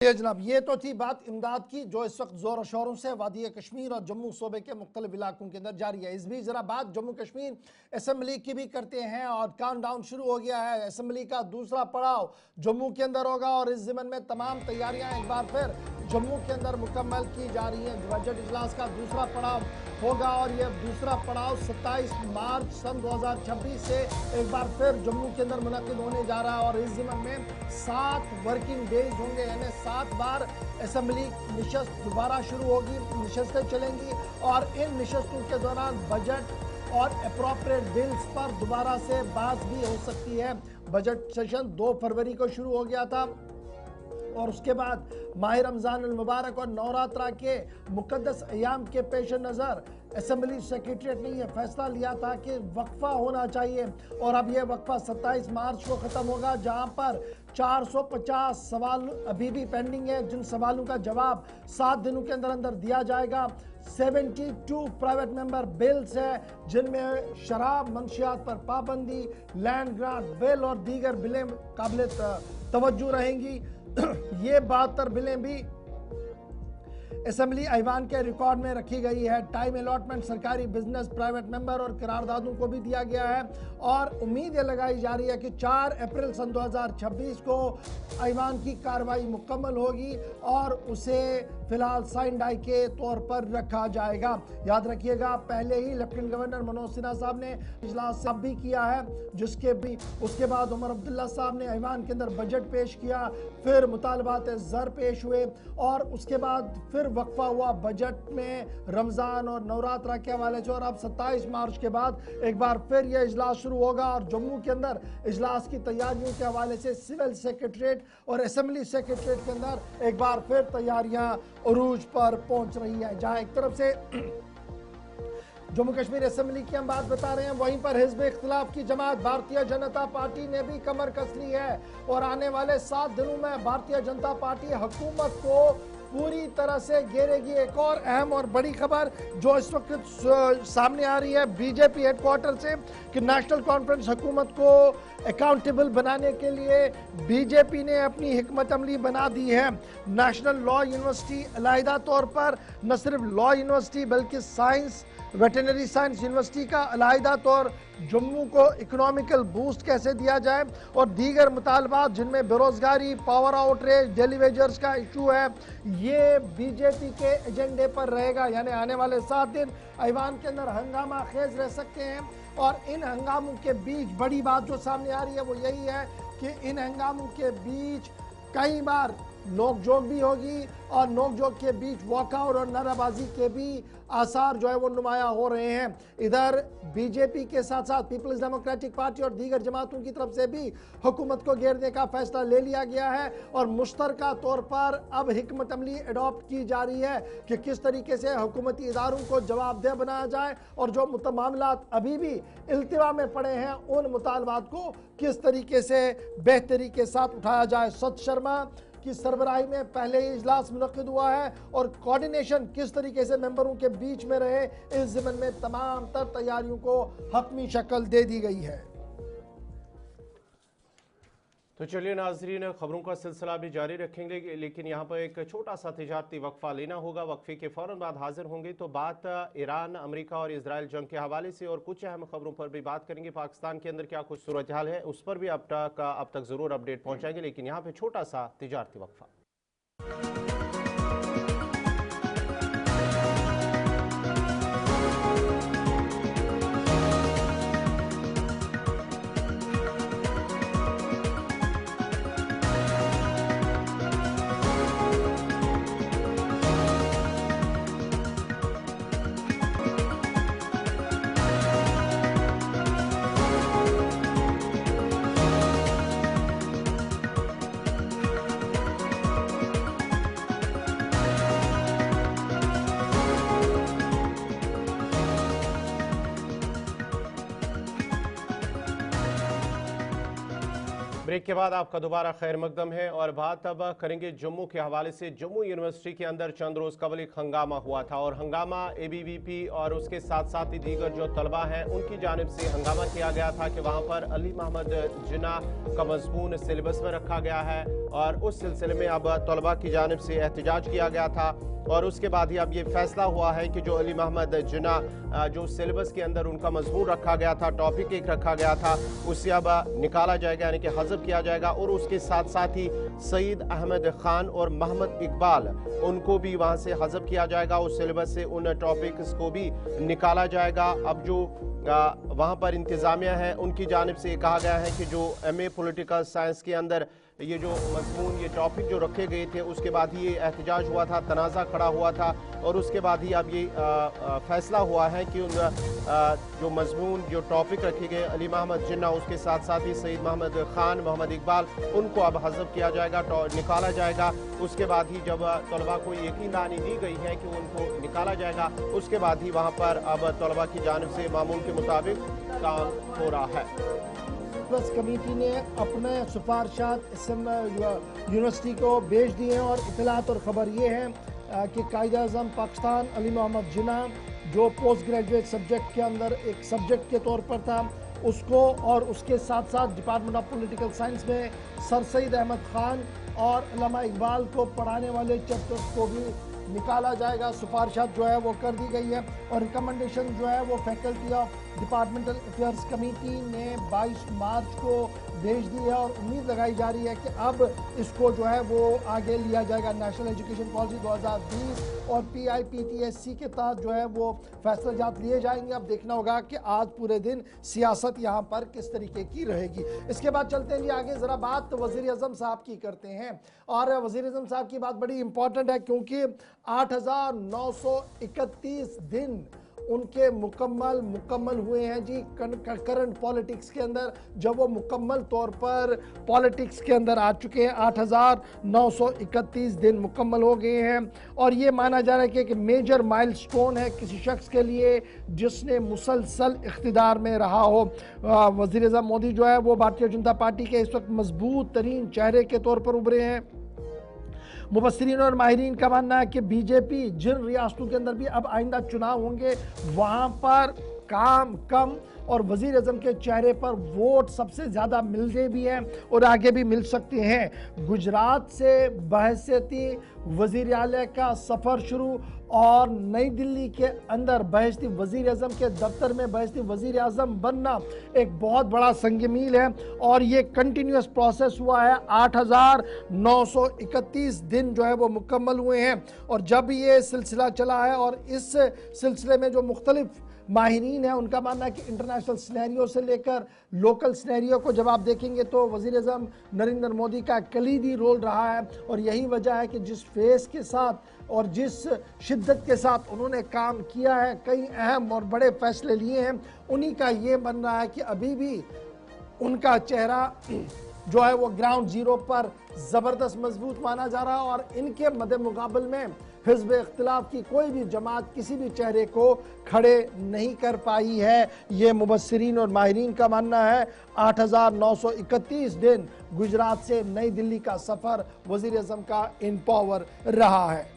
जनाब, ये तो थी बात इमदाद की जो इस वक्त जोर शोरों से वादी कश्मीर और जम्मू सूबे के मुख्तलिफ इलाकों के अंदर जारी है। इस बीच जरा बात जम्मू कश्मीर असम्बली की भी करते हैं और काउंटडाउन शुरू हो गया है। असम्बली का दूसरा पड़ाव जम्मू के अंदर होगा और इस ज़िमन में तमाम तैयारियां एक बार फिर जम्मू के अंदर मुकम्मल की जा रही हैं। बजट इजलास का दूसरा पड़ाव होगा और ये दूसरा पड़ाव 27 मार्च सन 2026 से एक बार फिर जम्मू के अंदर मुनक़िद होने जा रहा है और इस ज़िमन में 7 वर्किंग डेज होंगे, यानी 7 बार असम्बली नशस्त दोबारा शुरू होगी, नशस्तें चलेंगी और इन नशस्तों के दौरान बजट और अप्रोप्रिएट बिल्स पर दोबारा से बात भी हो सकती है। बजट सेशन 2 फरवरी को शुरू हो गया था और उसके बाद माह रमज़ान मुबारक और नवरात्रा के मुक़द्दस अयाम के पेश नज़र असम्बली सेक्रेटरीट ने यह फैसला लिया था कि वक्फा होना चाहिए और अब यह वक्फा 27 मार्च को ख़त्म होगा, जहां पर 450 सवाल अभी भी पेंडिंग है, जिन सवालों का जवाब 7 दिनों के अंदर अंदर दिया जाएगा। 72 प्राइवेट मेंबर बिल्स है जिनमें शराब मंशियात पर पाबंदी, लैंड ग्रांट बिल और दीगर बिलें काबिल तवज्जो रहेंगी। ये 72 बिलें भी असम्बली ऐवान के रिकॉर्ड में रखी गई है। टाइम अलॉटमेंट सरकारी बिजनेस, प्राइवेट मेंबर और करारदादों को भी दिया गया है और उम्मीद ये लगाई जा रही है कि 4 अप्रैल सन 2026 को ऐवान की कार्रवाई मुकम्मल होगी और उसे फिलहाल साइन डाई के तौर पर रखा जाएगा। याद रखिएगा, पहले ही लेफ्टिनेंट गवर्नर मनोज सिन्हा साहब ने इजलास भी किया है, जिसके भी उसके बाद उमर अब्दुल्ला साहब ने ऐवान के अंदर बजट पेश किया, फिर मुतालबात ज़र पेश हुए और उसके बाद फिर वक्फा हुआ बजट में रमज़ान और नवरात्रा के हवाले से, और अब 27 मार्च के बाद एक बार फिर यह इजलास शुरू होगा और जम्मू के अंदर इजलास की तैयारियों के हवाले से सिविल सेक्रेटरीट और असेंबली सेक्रेटरीट के अंदर एक बार फिर तैयारियां उरूज पर पहुंच रही हैं। जहां एक तरफ से जम्मू कश्मीर असेंबली की हम बात बता रहे हैं, वहीं पर हिज़्ब इख्तिलाफ की जमात भारतीय जनता पार्टी ने भी कमर कस ली है और आने वाले 7 दिनों में भारतीय जनता पार्टी हुकूमत को पूरी तरह से घेरेगी। एक और अहम और बड़ी खबर जो इस वक्त सामने आ रही है बीजेपी हेडक्वार्टर से कि नेशनल कॉन्फ्रेंस हुकूमत को अकाउंटेबल बनाने के लिए बीजेपी ने अपनी हिकमत अमली बना दी है। नेशनल लॉ यूनिवर्सिटी अलहदा तौर पर न सिर्फ लॉ यूनिवर्सिटी बल्कि साइंस वेटरनरी साइंस यूनिवर्सिटी का अलहदा तौर जम्मू को इकोनॉमिकल बूस्ट कैसे दिया जाए और दीगर मुतालबात जिनमें बेरोजगारी, पावर आउटरेज, डेली वेजर्स का इशू है, ये बीजेपी के एजेंडे पर रहेगा। यानी आने वाले 7 दिन ऐवान के अंदर हंगामा खेज रह सकते हैं और इन हंगामों के बीच बड़ी बात जो सामने आ रही है वो यही है कि इन हंगामों के बीच कई बार नोकझोंक भी होगी और नोकझोंक के बीच वॉकआउट और नाराबाजी के भी आसार जो है वो नुमाया हो रहे हैं। इधर बीजेपी के साथ साथ पीपल्स डेमोक्रेटिक पार्टी और दीगर जमातों की तरफ से भी हुकूमत को घेरने का फैसला ले लिया गया है और मुश्तरका तौर पर अब हिकमत अमली अडॉप्ट की जा रही है कि किस तरीके से हुकूमती इदारों को जवाबदेह बनाया जाए और जो मामलात अभी भी इल्तिवा में पड़े हैं उन मुतालबात को किस तरीके से बेहतरी के साथ उठाया जाए। सत शर्मा की सरबराही में पहले ही इजलास मुनक्किद हुआ है और कोऑर्डिनेशन किस तरीके से मेंबरों के बीच में रहे इस ज़िम्न में तमाम तर तैयारियों को हतमी शक्ल दे दी गई है। तो चलिए नाजरीन, खबरों का सिलसिला भी जारी रखेंगे, लेकिन यहाँ पर एक छोटा सा तिजारती वक्फा लेना होगा। वक्फे के फ़ौरन बाद हाजिर होंगे तो बात ईरान, अमेरिका और इजराइल जंग के हवाले से और कुछ अहम खबरों पर भी बात करेंगे। पाकिस्तान के अंदर क्या कुछ सूरत हाल है उस पर भी अब तक ज़रूर अपडेट पहुँचाएंगे, लेकिन यहाँ पर छोटा सा तिजारती वक्फा। ब्रेक के बाद आपका दोबारा खैर मकदम है और बात अब करेंगे जम्मू के हवाले से। जम्मू यूनिवर्सिटी के अंदर चंद रोज़ कबल एक हंगामा हुआ था और हंगामा ABVP और उसके साथ साथ ही दीगर जो तलबा हैं उनकी जानिब से हंगामा किया गया था कि वहाँ पर अली मोहम्मद जिन्ना का मज़मून सिलेबस में रखा गया है और उस सिलसिले में अब तलबा की जानिब से एहतजाज किया गया था और उसके बाद ही अब ये फैसला हुआ है कि जो अली मोहम्मद जिन्ना जो सिलेबस के अंदर उनका मजमून रखा गया था, टॉपिक एक रखा गया था, उससे अब निकाला जाएगा यानी कि हज़फ किया जाएगा और उसके साथ साथ ही सईद अहमद खान और मोहम्मद इकबाल उनको भी वहाँ से हज़फ किया जाएगा। उस सिलेबस से उन टॉपिक्स को भी निकाला जाएगा। अब जो वहाँ पर इंतज़ामिया है उनकी जानिब से कहा गया है कि जो MA पॉलिटिकल साइंस के अंदर ये जो मज़मून ये टॉपिक जो रखे गए थे उसके बाद ही ये एहतजाज हुआ था, तनाज़ा खड़ा हुआ था और उसके बाद ही अब ये फैसला हुआ है कि उन जो मज़मून जो टॉपिक रखे गए अली मोहम्मद जिन्ना उसके साथ साथ ही सईद मोहम्मद खान, मोहम्मद इकबाल उनको अब हज़फ किया जाएगा, निकाला जाएगा। उसके बाद ही जब तलबा को यकीन दहानी दी गई है कि उनको निकाला जाएगा उसके बाद ही वहाँ पर अब तलबा की जानिब से मामूल के मुताबिक काम हो रहा है। प्लस कमेटी ने अपने सिफारशात यूनिवर्सिटी को भेज दिए हैं और इतलात और ख़बर ये है कि कायद-ए-आज़म पाकिस्तान अली मोहम्मद जिन्ना जो पोस्ट ग्रेजुएट सब्जेक्ट के अंदर एक सब्जेक्ट के तौर पर था उसको और उसके साथ साथ डिपार्टमेंट ऑफ पॉलिटिकल साइंस में सर सईद अहमद खान और अल्लामा इकबाल को पढ़ाने वाले चैप्टर्स को भी निकाला जाएगा। सिफारशात जो है वो कर दी गई है और रिकमेंडेशन जो है वो faculty of departmental affairs committee ने 22 मार्च को भेज दी है और उम्मीद लगाई जा रही है कि अब इसको जो है वो आगे लिया जाएगा। नेशनल एजुकेशन पॉलिसी 2020 और PIPTSC के तहत जो है वो फैसले जात लिए जाएंगे। अब देखना होगा कि आज पूरे दिन सियासत यहाँ पर किस तरीके की रहेगी। इसके बाद चलते हैं आगे, ज़रा बात वज़ीर आज़म साहब की करते हैं। और वज़ीर आज़म साहब की बात बड़ी इंपॉर्टेंट है क्योंकि 8,931 दिन उनके मुकम्मल हुए हैं जी करंट पॉलिटिक्स के अंदर, जब वो मुकम्मल तौर पर पॉलिटिक्स के अंदर आ चुके हैं। 8,931 दिन मुकम्मल हो गए हैं और ये माना जा रहा है कि एक मेजर माइलस्टोन है किसी शख्स के लिए जिसने मुसलसल इख्तिदार में रहा हो। वज़ीर आज़म मोदी जो है वो भारतीय जनता पार्टी के इस वक्त मजबूत तरीन चेहरे के तौर पर उभरे हैं। मुबस्सिरीन और माहिरीन का मानना है कि बीजेपी जिन रियासतों के अंदर भी अब आइंदा चुनाव होंगे वहाँ पर काम कम और वज़ीर आज़म के चेहरे पर वोट सबसे ज़्यादा मिलते भी हैं और आगे भी मिल सकते हैं। गुजरात से बहसीती वज़ीर आला का सफ़र शुरू और नई दिल्ली के अंदर बहसीती वज़ीर आज़म के दफ्तर में बहसीती वज़ीर आज़म बनना एक बहुत बड़ा संग मील है और ये कंटिन्यूस प्रोसेस हुआ है। 8,931 दिन जो है वो मुकम्मल हुए हैं और जब ये सिलसिला चला है और इस सिलसिले में जो मुख्तलिफ माहिरीन है उनका मानना है कि इंटरनेशनल सिनेरियो से लेकर लोकल सिनेरियो को जब आप देखेंगे तो वज़ीर आज़म नरेंद्र मोदी का कलीदी रोल रहा है और यही वजह है कि जिस फेस के साथ और जिस शिद्दत के साथ उन्होंने काम किया है, कई अहम और बड़े फैसले लिए हैं, उन्हीं का ये बनना है कि अभी भी उनका चेहरा जो है वो ग्राउंड जीरो पर ज़बरदस्त मजबूत माना जा रहा है और इनके मद्दे मुकाबल में हिज़्ब इख्तिलाफ की कोई भी जमात किसी भी चेहरे को खड़े नहीं कर पाई है। ये मुबस्सिरीन और माहिरीन का मानना है। 8,931 दिन गुजरात से नई दिल्ली का सफ़र वज़ीर आज़म का इन पावर रहा है।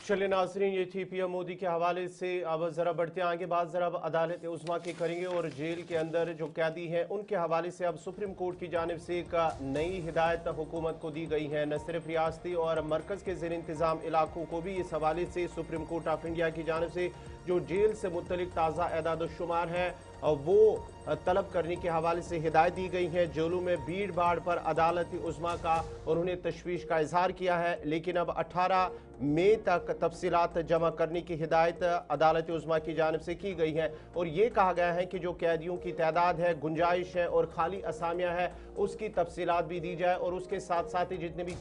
चलिए नाज़रीन, ये थी PM मोदी के हवाले से। अब ज़रा बढ़ते हैं आगे, बात ज़रा अब अदालत उज़्मा की करेंगे और जेल के अंदर जो कैदी हैं उनके हवाले से अब सुप्रीम कोर्ट की जानिब से एक नई हिदायत हुकूमत को दी गई है। न सिर्फ रियासती और मरकज़ के ज़ेर इंतज़ाम इलाकों को भी इस हवाले से सुप्रीम कोर्ट ऑफ इंडिया की जानिब से जो जेल से मुतल्लिक ताज़ा एदाद शुमार है वो तलब करने के हवाले से हिदायत दी गई है। जेलों में भीड़ भाड़ पर अदालत उज़्मा का उन्होंने तशवीश का इजहार किया है, लेकिन अब 18 मई तक तफसीलात जमा करने की हिदायत अदालत उज़्मा की जानिब से की गई है और ये कहा गया है कि जो कैदियों की तादाद है, गुंजाइश है और खाली असामियाँ है उसकी तफसीलात भी दी जाए और उसके साथ साथ ही जितने भी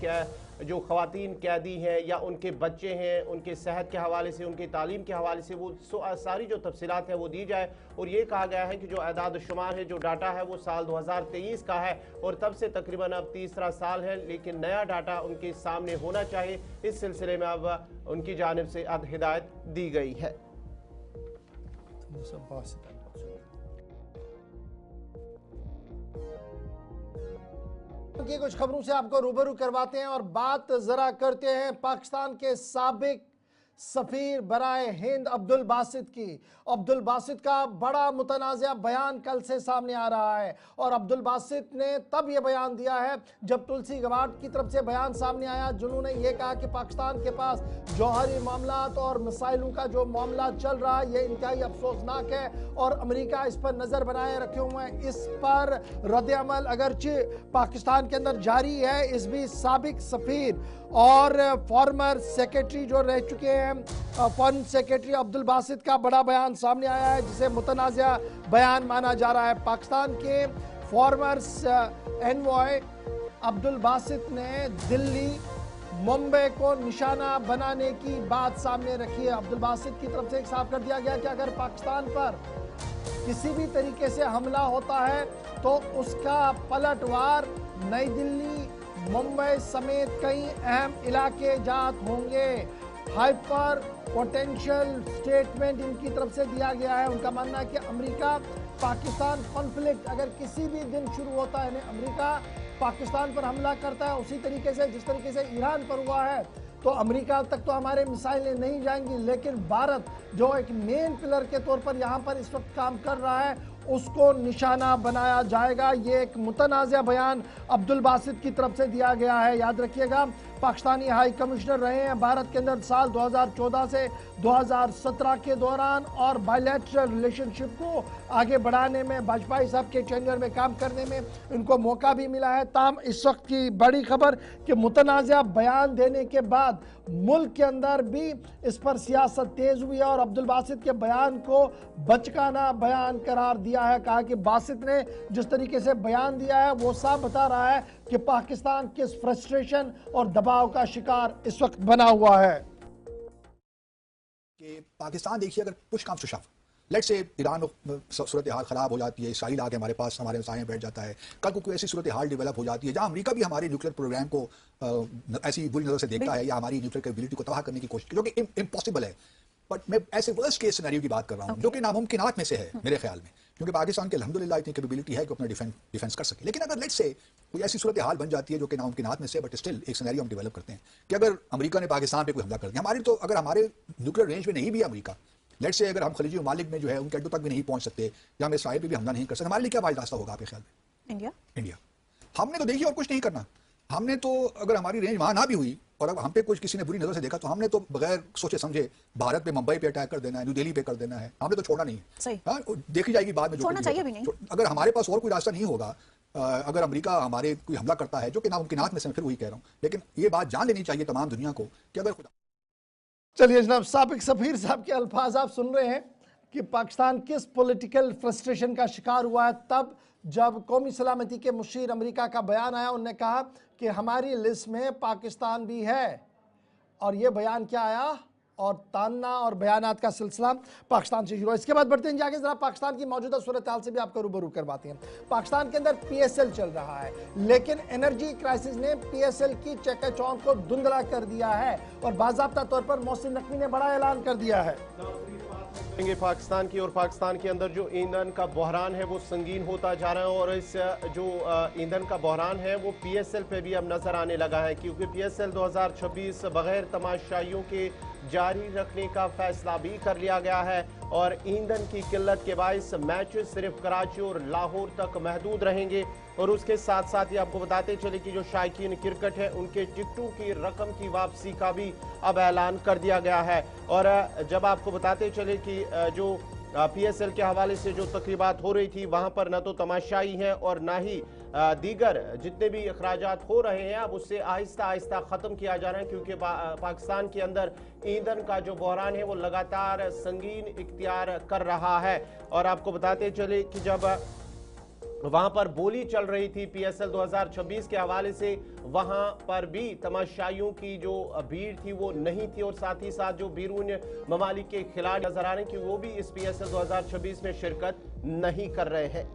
जो ख़वातीन कैदी हैं या उनके बच्चे हैं उनके सेहत के हवाले से, उनकी तालीम के हवाले से वो सारी जो तफसीलात है वो दी जाए। और ये कहा गया है कि जो एदाद शुमार है, जो डाटा है वो साल 2023 का है और तब से तकरीबन अब तीसरा साल है, लेकिन नया डाटा उनके सामने होना चाहिए। इस सिलसिले में अब उनकी जानिब से हिदायत दी गई है। की कुछ खबरों से आपको रूबरू करवाते हैं और बात जरा करते हैं पाकिस्तान के साबिक सफ़ीर बराए हिंद अब्दुल बासित की। अब्दुल बासित का बड़ा मुतनाज़ा बयान कल से सामने आ रहा है और अब्दुल बासित ने तब ये बयान दिया है जब तुलसी गवाड की तरफ से बयान सामने आया, जिन्होंने ये कहा कि पाकिस्तान के पास जौहरी मामलात और मिसाइलों का जो मामला चल रहा है ये इंतहाई अफसोसनाक है और अमेरिका इस पर नज़र बनाए रखे हुए हैं। इस पर रद्द-ए-अमल अगरचे पाकिस्तान के अंदर जारी है। इस भी साबिक सफ़ीर और फॉर्मर सेक्रेटरी जो रह चुके हैं फॉरेन सेक्रेटरी अब्दुल बासित का बड़ा बयान सामने आया है जिसे मुतनाज़ा बयान माना जा रहा है। पाकिस्तान के फॉर्मर एनवॉय अब्दुल बासित ने दिल्ली मुंबई को निशाना बनाने की बात सामने रखी है। अब्दुल बासित की तरफ से एक साफ कर दिया गया कि अगर पाकिस्तान पर किसी भी तरीके से हमला होता है तो उसका पलटवार नई दिल्ली, मुंबई समेत कई अहम इलाके जात होंगे। हाइपर पोटेंशियल स्टेटमेंट इनकी तरफ से दिया गया है। उनका मानना है कि अमेरिका पाकिस्तान कॉन्फ्लिक्ट अगर किसी भी दिन शुरू होता है, अमेरिका पाकिस्तान पर हमला करता है उसी तरीके से जिस तरीके से ईरान पर हुआ है, तो अमेरिका तक तो हमारे मिसाइलें नहीं जाएंगी, लेकिन भारत जो एक मेन पिलर के तौर पर यहाँ पर इस वक्त काम कर रहा है उसको निशाना बनाया जाएगा। ये एक मुतनाज़ा बयान अब्दुल बासित की तरफ से दिया गया है। याद रखिएगा पाकिस्तानी हाई कमिश्नर रहे हैं भारत के अंदर साल 2014 से 2017 के दौरान, और बायलैटरल रिलेशनशिप को आगे बढ़ाने में वाजपेयी साहब के टेन्योर में काम करने में उनको मौका भी मिला है। ताहम इस वक्त की बड़ी खबर कि मुतनाज़ा बयान देने के बाद मुल्क के अंदर भी इस पर सियासत तेज हुई है और अब्दुल बासित के बयान को बचकाना बयान करार दिया है। कहा कि बासित ने जिस तरीके से बयान दिया है वो साफ बता रहा है कि पाकिस्तान किस फ्रस्ट्रेशन और दबाव का शिकार इस वक्त बना हुआ है। कि पाकिस्तान देखिए, अगर push comes to shove, let's say Iran सूरत हाल ख़राब हो जाती है, इसराइल आके हमारे पास हमारे साए बैठ जाता है, कल को कोई ऐसी सूरत हाल डेवलप हो जाती है जहाँ अमेरिका भी हमारे न्यूक्लियर प्रोग्राम को ऐसी बुरी नज़र से देखता है या हमारी न्यूक्लियर कैपेबिलिटी को तबाह करने की कोशिश, जो कि इम्पॉसिबल है, बट मैं ऐसे वर्स्ट केस सिनेरियो की बात कर रहा हूँ जो कि नामुमकिनात में से है मेरे ख्याल में, क्योंकि पाकिस्तान के अल्हम्दुलिल्लाह इतनी कैपेबिलिटी है कि अपना डिफेंस कर सके। लेकिन अगर लेट्स से कोई ऐसी सूरत हाल बन जाती है जो कि नामुमकिनात में से, बट स्टिल एक सिनेरियो हम डेवलप करते हैं कि अगर अमेरिका ने पाकिस्तान पे कोई हमला कर दिया, हमारी तो अगर हमारे न्यूक्लियर रेंज में नहीं भी अमेरिका, लेट्स से अगर हम खलीजी ममालिक में जो है उनके अड्डों तक भी नहीं पहुंच सकते या हम इसराइल पे भी हमला नहीं कर सकते, हमारे लिए क्या वाइज रास्ता होगा आपके ख्याल में? इंडिया हमने तो देखिए और कुछ नहीं करना, हमने तो अगर हमारी रेंज वहां ना भी हुई और अगर हम पे कुछ किसी ने बुरी नजर से देखा तो हमने तो बगैर सोचे समझे भारत पे, मुंबई पे अटैक कर देना है, न्यू दिल्ली पे कर देना है, हमने तो छोड़ना नहीं है। हाँ, देखी जाएगी बाद में, छोड़ना चाहिए भी नहीं। अगर हमारे पास और कोई रास्ता नहीं होगा, अगर अमेरिका हमारे कोई हमला करता है, जो कि नामुमकिनात में से, फिर वही कह रहा हूँ, लेकिन ये बात जान लेनी चाहिए तमाम दुनिया को कि अगर खुदा। चलिए जनाब, साबिक सफीर साहब के अल्फाज आप सुन रहे हैं कि पाकिस्तान किस पॉलिटिकल फ्रस्ट्रेशन का शिकार हुआ है तब जब कौमी सलामती के मुशीर अमेरिका का बयान आया। उन्होंने कहा कि हमारी लिस्ट में पाकिस्तान भी है, और ये बयान क्या आया और ताना और बयानात का सिलसिला पाकिस्तान से शुरू हुआ। इसके बाद बढ़ते हैं जाके जरा पाकिस्तान की मौजूदा सूरत हाल से भी आपको रूबरू करवाते हैं। पाकिस्तान के अंदर PSL चल रहा है, लेकिन एनर्जी क्राइसिस ने PSL की चकाचौंध को धुंधला कर दिया है और बाज़ाब्ता तौर पर मोहसिन नकवी ने बड़ा ऐलान कर दिया है। पाकिस्तान की और पाकिस्तान के अंदर जो ईंधन का बहरान है वो संगीन होता जा रहा है, और इस जो ईंधन का बहरान है वो PSL पे भी अब नजर आने लगा है, क्योंकि PSL 2026 बगैर तमाशाइयों के जारी रखने का फैसला भी कर लिया गया है, और ईंधन की किल्लत के बायस मैचेस सिर्फ कराची और लाहौर तक महदूद रहेंगे। और उसके साथ साथ ही आपको बताते चले कि जो शायकीन क्रिकेट है उनके टिकटों की रकम की वापसी का भी अब ऐलान कर दिया गया है। और जब आपको बताते चले कि जो PSL के हवाले से जो तकरीबात हो रही थी वहाँ पर न तो तमाशाई है और ना ही दीगर जितने भी अखराजात हो रहे हैं अब उससे आहिस्ता आहिस्ता ख़त्म किया जा रहा है, क्योंकि पाकिस्तान के अंदर ईंधन का जो बहरान है वो लगातार संगीन इख्तियार कर रहा है। और आपको बताते चले कि जब वहां पर बोली चल रही थी PSL 2026 के हवाले से, वहां पर भी तमाशाइयों की जो भीड़ थी वो नहीं थी, और साथ ही साथ जो बैरून ममालिक के खिलाड़ी नजर आ रहे हैं कि वो भी इस PSL 2026 में शिरकत नहीं कर रहे हैं।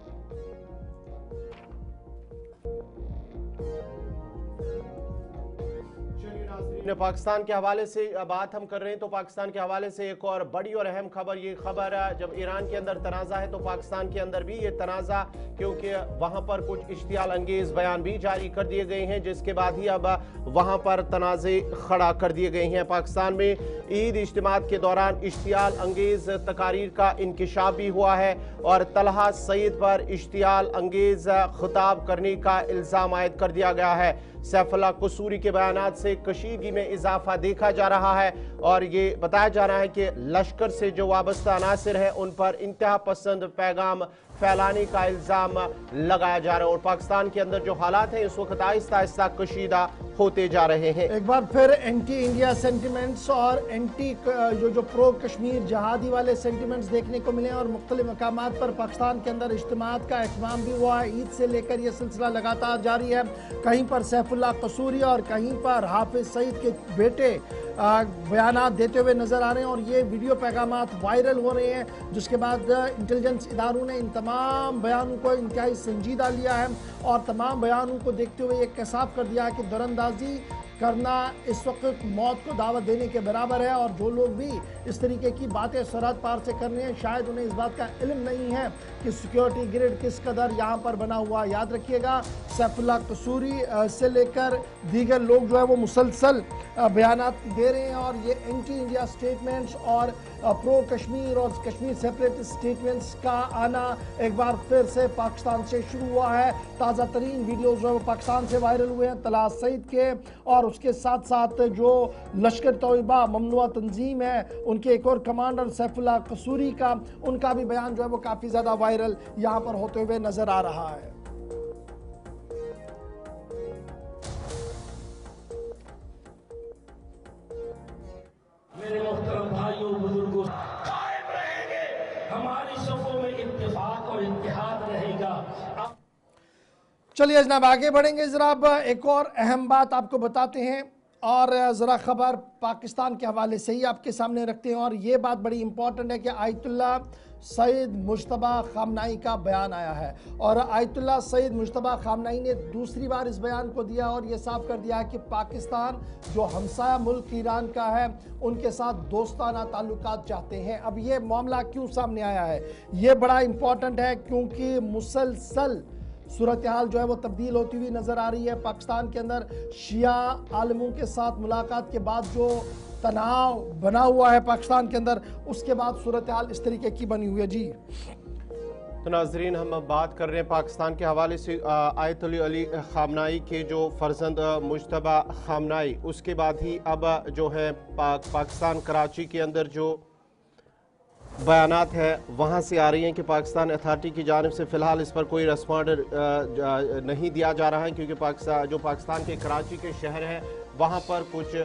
पाकिस्तान के हवाले से बात हम कर रहे हैं तो पाकिस्तान के हवाले से एक और बड़ी और अहम खबर, ये खबर जब ईरान के अंदर तनाज़ा है तो पाकिस्तान के अंदर भी ये तनाज़ा, क्योंकि वहां पर कुछ इश्तियाल अंगेज बयान भी जारी कर दिए गए हैं, जिसके बाद ही अब वहां पर तनाज़े खड़ा कर दिए गए हैं। पाकिस्तान में ईद इज्तिमात के दौरान इश्तियाल अंगेज तकारीर का इंकिशाफ भी हुआ है, और तलहा सईद पर इश्तियाल अंगेज खिताब करने का इल्ज़ाम आयद कर दिया गया है। सैफुल्लाह कसूरी के बयानात से कशीदगी में इजाफा देखा जा रहा है, और ये बताया जा रहा है कि लश्कर से जो वाबस्ता अनासिर है उन पर इंतहा पसंद पैगाम फैलाने का इल्ज़ाम लगाया जा रहा है, और पाकिस्तान के अंदर जो हालात हैं इस वक्त आहिस्ता आहिस्ता कशीदा होते जा रहे हैं। एक बार फिर एंटी इंडिया सेंटिमेंट्स और एंटी जो प्रो कश्मीर जहादी वाले सेंटिमेंट्स देखने को मिले, और मुख्तलिफ मकामात पर पाकिस्तान के अंदर इज्तिमात का एहतमाम भी हुआ है। ईद से लेकर यह सिलसिला लगातार जारी है, कहीं पर सैफुल्लाह कसूरी और कहीं पर हाफिज सईद के बेटे बयानात देते हुए नजर आ रहे हैं, और ये वीडियो पैगामात वायरल हो रहे हैं, जिसके बाद इंटेलिजेंस इदारों ने इन तमाम बयानों को इंतहाई संजीदा लिया है और तमाम बयानों को देखते हुए ये कसाब कर दिया है कि दरअंदाजी करना इस वक्त मौत को दावत देने के बराबर है, और जो लोग भी इस तरीके की बातें सरहद पार से कर रहे हैं शायद उन्हें इस बात का इल्म नहीं है कि सिक्योरिटी ग्रिड किस कदर यहाँ पर बना हुआ। याद रखिएगा, सैफुल्लाह कसूरी से लेकर दीगर लोग जो है वो मुसलसल बयानात दे रहे हैं, और ये एंटी इंडिया स्टेटमेंट्स और प्रो कश्मीर और कश्मीर सेपरेट स्टेटमेंट्स का आना एक बार फिर से पाकिस्तान से शुरू हुआ है। ताज़ा तरीन वीडियोज़ जो है वो पाकिस्तान से वायरल हुए हैं, तलहा सईद के और और उसके साथ साथ जो लश्कर तोयबा ममनुआ तंजीम है उनके एक और कमांडर सैफुल्लाह कसूरी का, उनका भी बयान जो है वो काफ़ी ज़्यादा वायरल यहाँ पर होते हुए नज़र आ रहा है। मेरे मोहतरम भाइयों बुजुर्गों, कायम रहेंगे, हमारी सफों में इत्तेफाक और इत्तेहाद रहेगा। चलिए जनाब आगे बढ़ेंगे, जरा अब एक और अहम बात आपको बताते हैं और ज़रा ख़बर पाकिस्तान के हवाले से ही आपके सामने रखते हैं। और ये बात बड़ी इंपॉर्टेंट है कि आयतुल्लाह सईद मुज्तबा खामनाई का बयान आया है और आयतुल्लाह सईद मुज्तबा खामनाई ने दूसरी बार इस बयान को दिया और ये साफ कर दिया है कि पाकिस्तान जो हमसाया मुल्क ईरान का है उनके साथ दोस्ताना ताल्लुकात चाहते हैं। अब ये मामला क्यों सामने आया है, ये बड़ा इंपॉर्टेंट है क्योंकि मुसलसल सूरत हाल जो है वो तब्दील होती हुई नज़र आ रही है। पाकिस्तान के अंदर शिया आलमों के साथ मुलाकात के बाद जो तनाव बना हुआ है पाकिस्तान के अंदर, उसके बाद सूरत हाल इस तरीके की बनी हुई है। जी तो नाजरीन, हम अब बात कर रहे हैं पाकिस्तान के हवाले से आयतुल्लाह अली खामनाई के जो फर्जंद मुज्तबा खामनाई, उसके बाद ही अब जो है पाकिस्तान कराची के अंदर जो बयानात है वहाँ से आ रही हैं कि पाकिस्तान अथॉरिटी की जानिब से फ़िलहाल इस पर कोई रिस्पॉन्ड नहीं दिया जा रहा है क्योंकि पाकिस्तान के कराची के शहर है वहाँ पर कुछ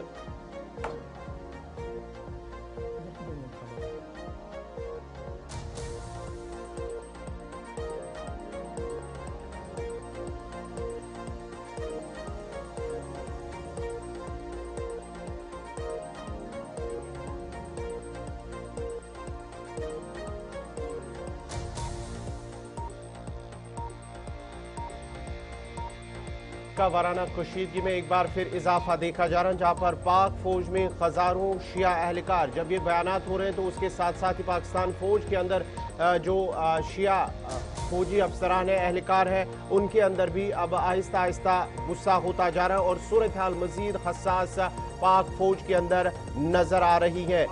वाराना कशीदगी में एक बार फिर इजाफा देखा जा रहा है, जहां पर पाक फौज में हजारों शिया अहलकार, जब ये बयानात हो रहे हैं तो उसके साथ साथ ही पाकिस्तान फौज के अंदर जो शिया फौजी अफसरान अहलकार है उनके अंदर भी अब आहिस्ता आहिस्ता गुस्सा होता जा रहा है और सूरत हाल मजीद हसास पाक फौज के अंदर नजर आ रही है।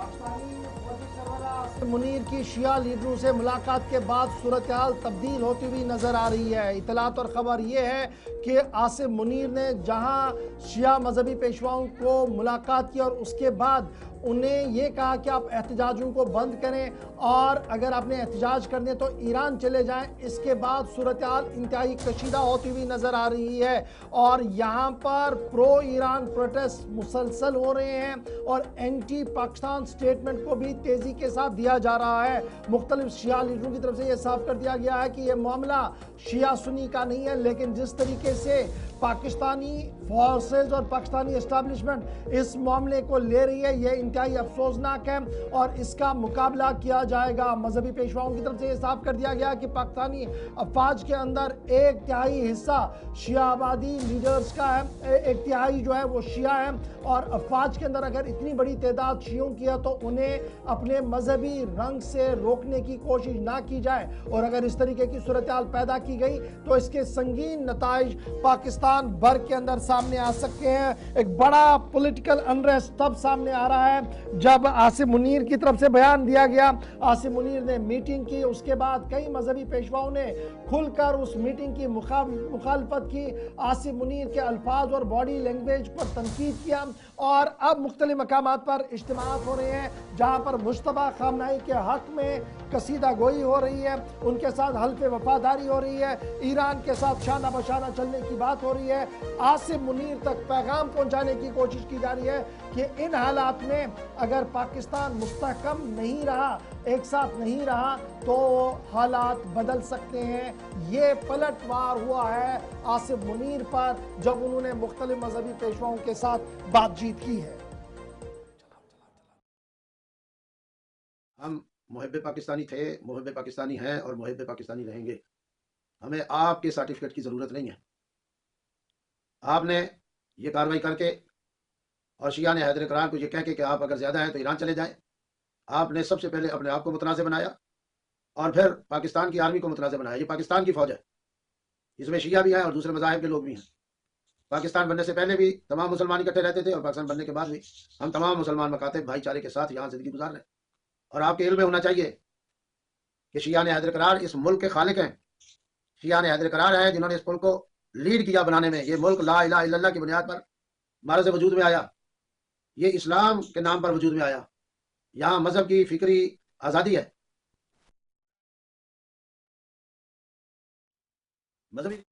मुनीर की शिया लीडरों से मुलाकात के बाद सूरत हाल तब्दील होती हुई नजर आ रही है। इतलात और खबर ये है कि आसिम मुनीर ने जहां शिया मजहबी पेशवाओं को मुलाकात की और उसके बाद उन्हें ये कहा कि आप एहतजाजों को बंद करें और अगर आपने एहतजाज करने तो ईरान चले जाएं। इसके बाद सूरत हाल इंतहाई कशीदा होती हुई नज़र आ रही है और यहाँ पर प्रो ईरान प्रोटेस्ट मुसलसल हो रहे हैं और एंटी पाकिस्तान स्टेटमेंट को भी तेज़ी के साथ दिया जा रहा है। मुख्तलिफ शिया लीडरों की तरफ से यह साफ कर दिया गया है कि यह मामला शिया सुन्नी का नहीं है, लेकिन जिस तरीके से पाकिस्तानी फोर्सेज और पाकिस्तानी एस्टेब्लिशमेंट इस मामले को ले रही है यह इंतहाई अफसोसनाक है और इसका मुकाबला किया जाएगा। मजहबी पेशवाओं की तरफ से यह साफ कर दिया गया कि पाकिस्तानी अफवाज के अंदर एक तिहाई हिस्सा शिया आबादी लीडर्स का है, एक तिहाई जो है वो शिया है और अफवाज के अंदर अगर इतनी बड़ी तादाद शियों की है तो उन्हें अपने मजहबी रंग से रोकने की कोशिश ना की जाए और अगर इस तरीके की सूरत हाल पैदा की गई तो इसके संगीन नताइज पाकिस्तान भर के अंदर सामने आ सकते हैं। एक बड़ा पॉलिटिकल अनरेस्ट तब सामने आ रहा है जब आसिम मुनीर की तरफ से बयान दिया गया। आसिम मुनीर ने मीटिंग की, उसके बाद कई मजहबी पेशवाओं ने खुलकर उस मीटिंग की मुखालफत की, आसिम मुनीर के अल्फाज और बॉडी लैंग्वेज पर तनकीद किया और अब मुख्तलिफ मकामात पर इज्तिमात हो रहे हैं जहाँ पर मुज्तबा खामनाई के हक में कसीदा गोई हो रही है, उनके साथ हल्फ वफादारी हो रही है, ईरान के साथ शाना बशाना चलने की बात हो रही है। आसिम मुनीर तक पैगाम पहुंचाने की कोशिश की जा रही है कि इन हालात में अगर पाकिस्तान मुस्तहकम नहीं रहा, एक साथ नहीं रहा तो हालात बदल सकते हैं। ये पलटवार हुआ है आसिम मुनीर पर जब उन्होंने मुख्तलिफ मजहबी पेशवाओं के साथ बातचीत की है। हम मुहब्बे पाकिस्तानी थे, मुहब्बे पाकिस्तानी हैं और मुहब्बे पाकिस्तानी रहेंगे। हमें आपके सर्टिफिकेट की ज़रूरत नहीं है। आपने ये कार्रवाई करके और शिया ने हैदर करार को ये कह के कि आप अगर ज़्यादा हैं तो ईरान चले जाएं, आपने सबसे पहले अपने आप को मुतनाज़ बनाया और फिर पाकिस्तान की आर्मी को मुतनाज़ बनाया। ये पाकिस्तान की फ़ौज है, इसमें शिया भी हैं और दूसरे मज़ाहिब के लोग भी हैं। पाकिस्तान बनने से पहले भी तमाम मुसलमान इकट्ठे रहते थे और पाकिस्तान बनने के बाद भी हम तमाम मुसलमान मकाते भाईचारे के साथ यहाँ ज़िंदगी गुजार रहे हैं। और आपके इल्म में होना चाहिए कि शिया ने हैदर करार इस मुल्क के खालिक हैं। शिया ने हैदर करार है जिन्होंने इस मुल्क को लीड किया बनाने में। ये मुल्क ला इलाहा इल्लल्लाह की बुनियाद पर भारत से वजूद में आया, ये इस्लाम के नाम पर वजूद में आया। यहाँ मजहब की फिक्री आज़ादी है, मजहबी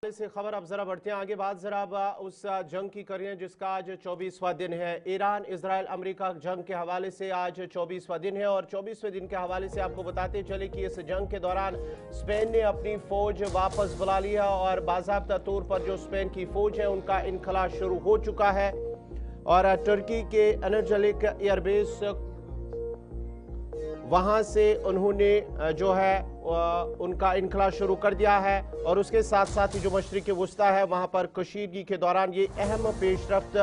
से खबर अब जरा बढ़ते हैं आगे। बात जरा अब उस जंग की करें जिसका आज 24वां दिन है। ईरान इजराइल अमेरिका जंग के हवाले से आज 24वां दिन है और 24वें दिन के हवाले से आपको बताते चले कि इस जंग के दौरान स्पेन ने अपनी फौज वापस बुला लिया और बाज़ाब्ता तौर पर जो स्पेन की फौज है उनका इनखला शुरू हो चुका है और तुर्की के एनर्जलिक एयरबेस वहां से उन्होंने जो है उनका इनखला शुरू कर दिया है और उसके साथ साथ ही जो मशरिक़ वुस्ता है वहां पर कशीदगी के दौरान ये अहम पेशरफ्त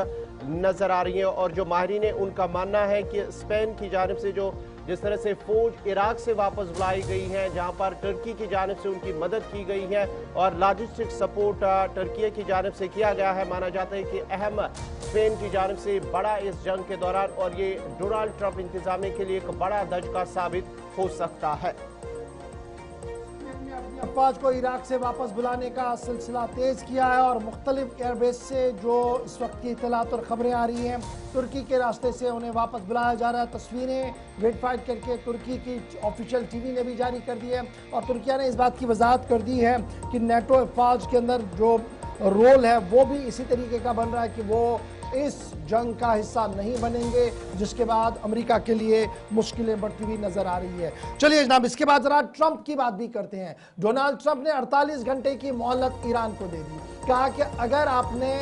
नजर आ रही है और जो माहिरीन है उनका मानना है कि स्पेन की जानिब से जो जिस तरह से फौज इराक से वापस बुलाई गई है, जहां पर तुर्की की जानिब से उनकी मदद की गई है और लॉजिस्टिक सपोर्ट तुर्की की जानिब से किया गया है, माना जाता है कि अहम स्पेन की जानिब से बड़ा इस जंग के दौरान और ये डोनाल्ड ट्रंप इंतजामिया के लिए एक बड़ा धचका साबित हो सकता है। अफवाज को इराक से वापस बुलाने का सिलसिला तेज किया है और मुख्तलिफ एयरबेस से जो इस वक्त की इतलात और खबरें आ रही हैं, तुर्की के रास्ते से उन्हें वापस बुलाया जा रहा है। तस्वीरें वेरीफाइड करके तुर्की की ऑफिशियल टीवी ने भी जारी कर दी है और तुर्किया ने इस बात की वजाहत कर दी है कि नेटो अफवाज के अंदर जो रोल है वो भी इसी तरीके का बन रहा है कि वो इस जंग का हिस्सा नहीं बनेंगे, जिसके बाद अमेरिका के लिए मुश्किलें बढ़ती हुई नजर आ रही है। चलिए जनाब, इसके बाद जरा ट्रंप की बात भी करते हैं। डोनाल्ड ट्रंप ने 48 घंटे की मोहलत ईरान को दे दी। कहा कि अगर आपने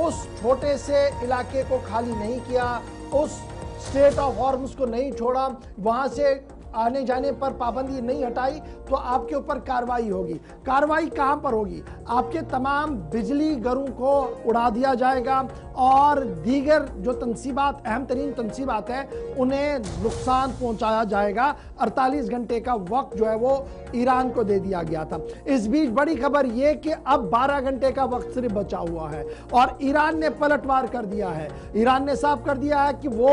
उस छोटे से इलाके को खाली नहीं किया, उस स्टेट ऑफ हॉर्मुज को नहीं छोड़ा, वहां से आने जाने पर पाबंदी नहीं हटाई तो आपके ऊपर कार्रवाई होगी। कार्रवाई कहां पर होगी? आपके तमाम बिजली घरों को उड़ा दिया जाएगा और दीगर जो तंसीबात, अहम तरीन तंसीबात है, उन्हें नुकसान पहुंचाया जाएगा। 48 घंटे का वक्त जो है वो ईरान को दे दिया गया था। इस बीच बड़ी खबर यह कि अब 12 घंटे का वक्त सिर्फ बचा हुआ है और ईरान ने पलटवार कर दिया है। ईरान ने साफ कर दिया है कि वो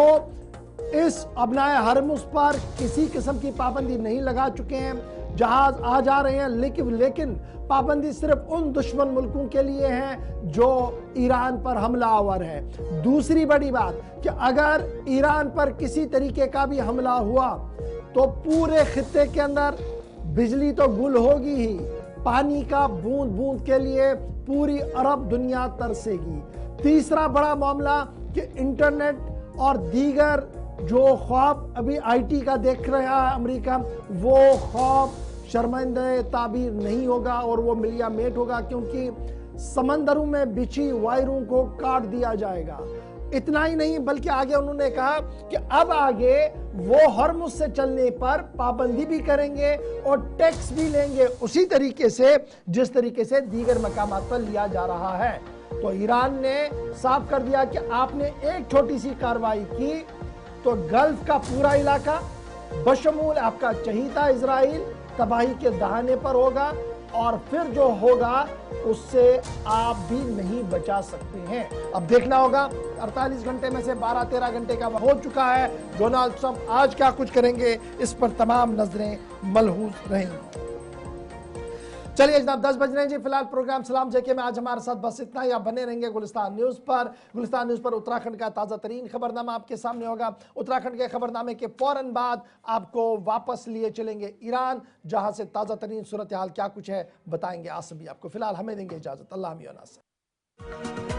इस अबनाए हरमुज पर किसी किस्म की पाबंदी नहीं लगा चुके हैं। जहाज आ जा रहे हैं लेकिन पाबंदी सिर्फ उन दुश्मन मुल्कों के लिए है जो ईरान पर हमलावर है। दूसरी बड़ी बात कि अगर ईरान पर किसी तरीके का भी हमला हुआ तो पूरे खित्ते के अंदर बिजली तो गुल होगी ही, पानी का बूंद बूंद के लिए पूरी अरब दुनिया तरसेगी। तीसरा बड़ा मामला कि इंटरनेट और दीगर जो ख्वाब अभी आईटी का देख रहा है अमेरिका, वो ख्वाब शर्मिंदा ताबीर नहीं होगा और वो मिलिया मेट होगा, क्योंकि समंदरों में बिछी वायरों को काट दिया जाएगा। इतना ही नहीं बल्कि आगे उन्होंने कहा कि अब आगे वो हॉर्मुज से चलने पर पाबंदी भी करेंगे और टैक्स भी लेंगे, उसी तरीके से जिस तरीके से दीगर मकामात पर लिया जा रहा है। तो ईरान ने साफ कर दिया कि आपने एक छोटी सी कार्रवाई की तो गल्फ का पूरा इलाका बशमूल आपका चहीता इजराइल तबाही के दहाने पर होगा और फिर जो होगा उससे आप भी नहीं बचा सकते हैं। अब देखना होगा 48 घंटे में से 12-13 घंटे का हो चुका है। डोनाल्ड ट्रंप आज क्या कुछ करेंगे इस पर तमाम नजरें मलहूज रहेंगी। चलिए जनाब 10 बज रहे हैं जी। फिलहाल प्रोग्राम सलाम जेके में आज हमारे साथ बस इतना ही। आप बने रहेंगे गुलिस्तान न्यूज़ पर। गुलिस्तान न्यूज़ पर उत्तराखंड का ताज़ा तरीन खबरनामा आपके सामने होगा। उत्तराखंड के खबरनामे के फौरन बाद आपको वापस लिए चलेंगे ईरान, जहां से ताज़ा तरीन सूरत हाल क्या कुछ है बताएंगे आसिफ भी आपको। फिलहाल हमें देंगे इजाज़त। अल्लाह मियां नासिर।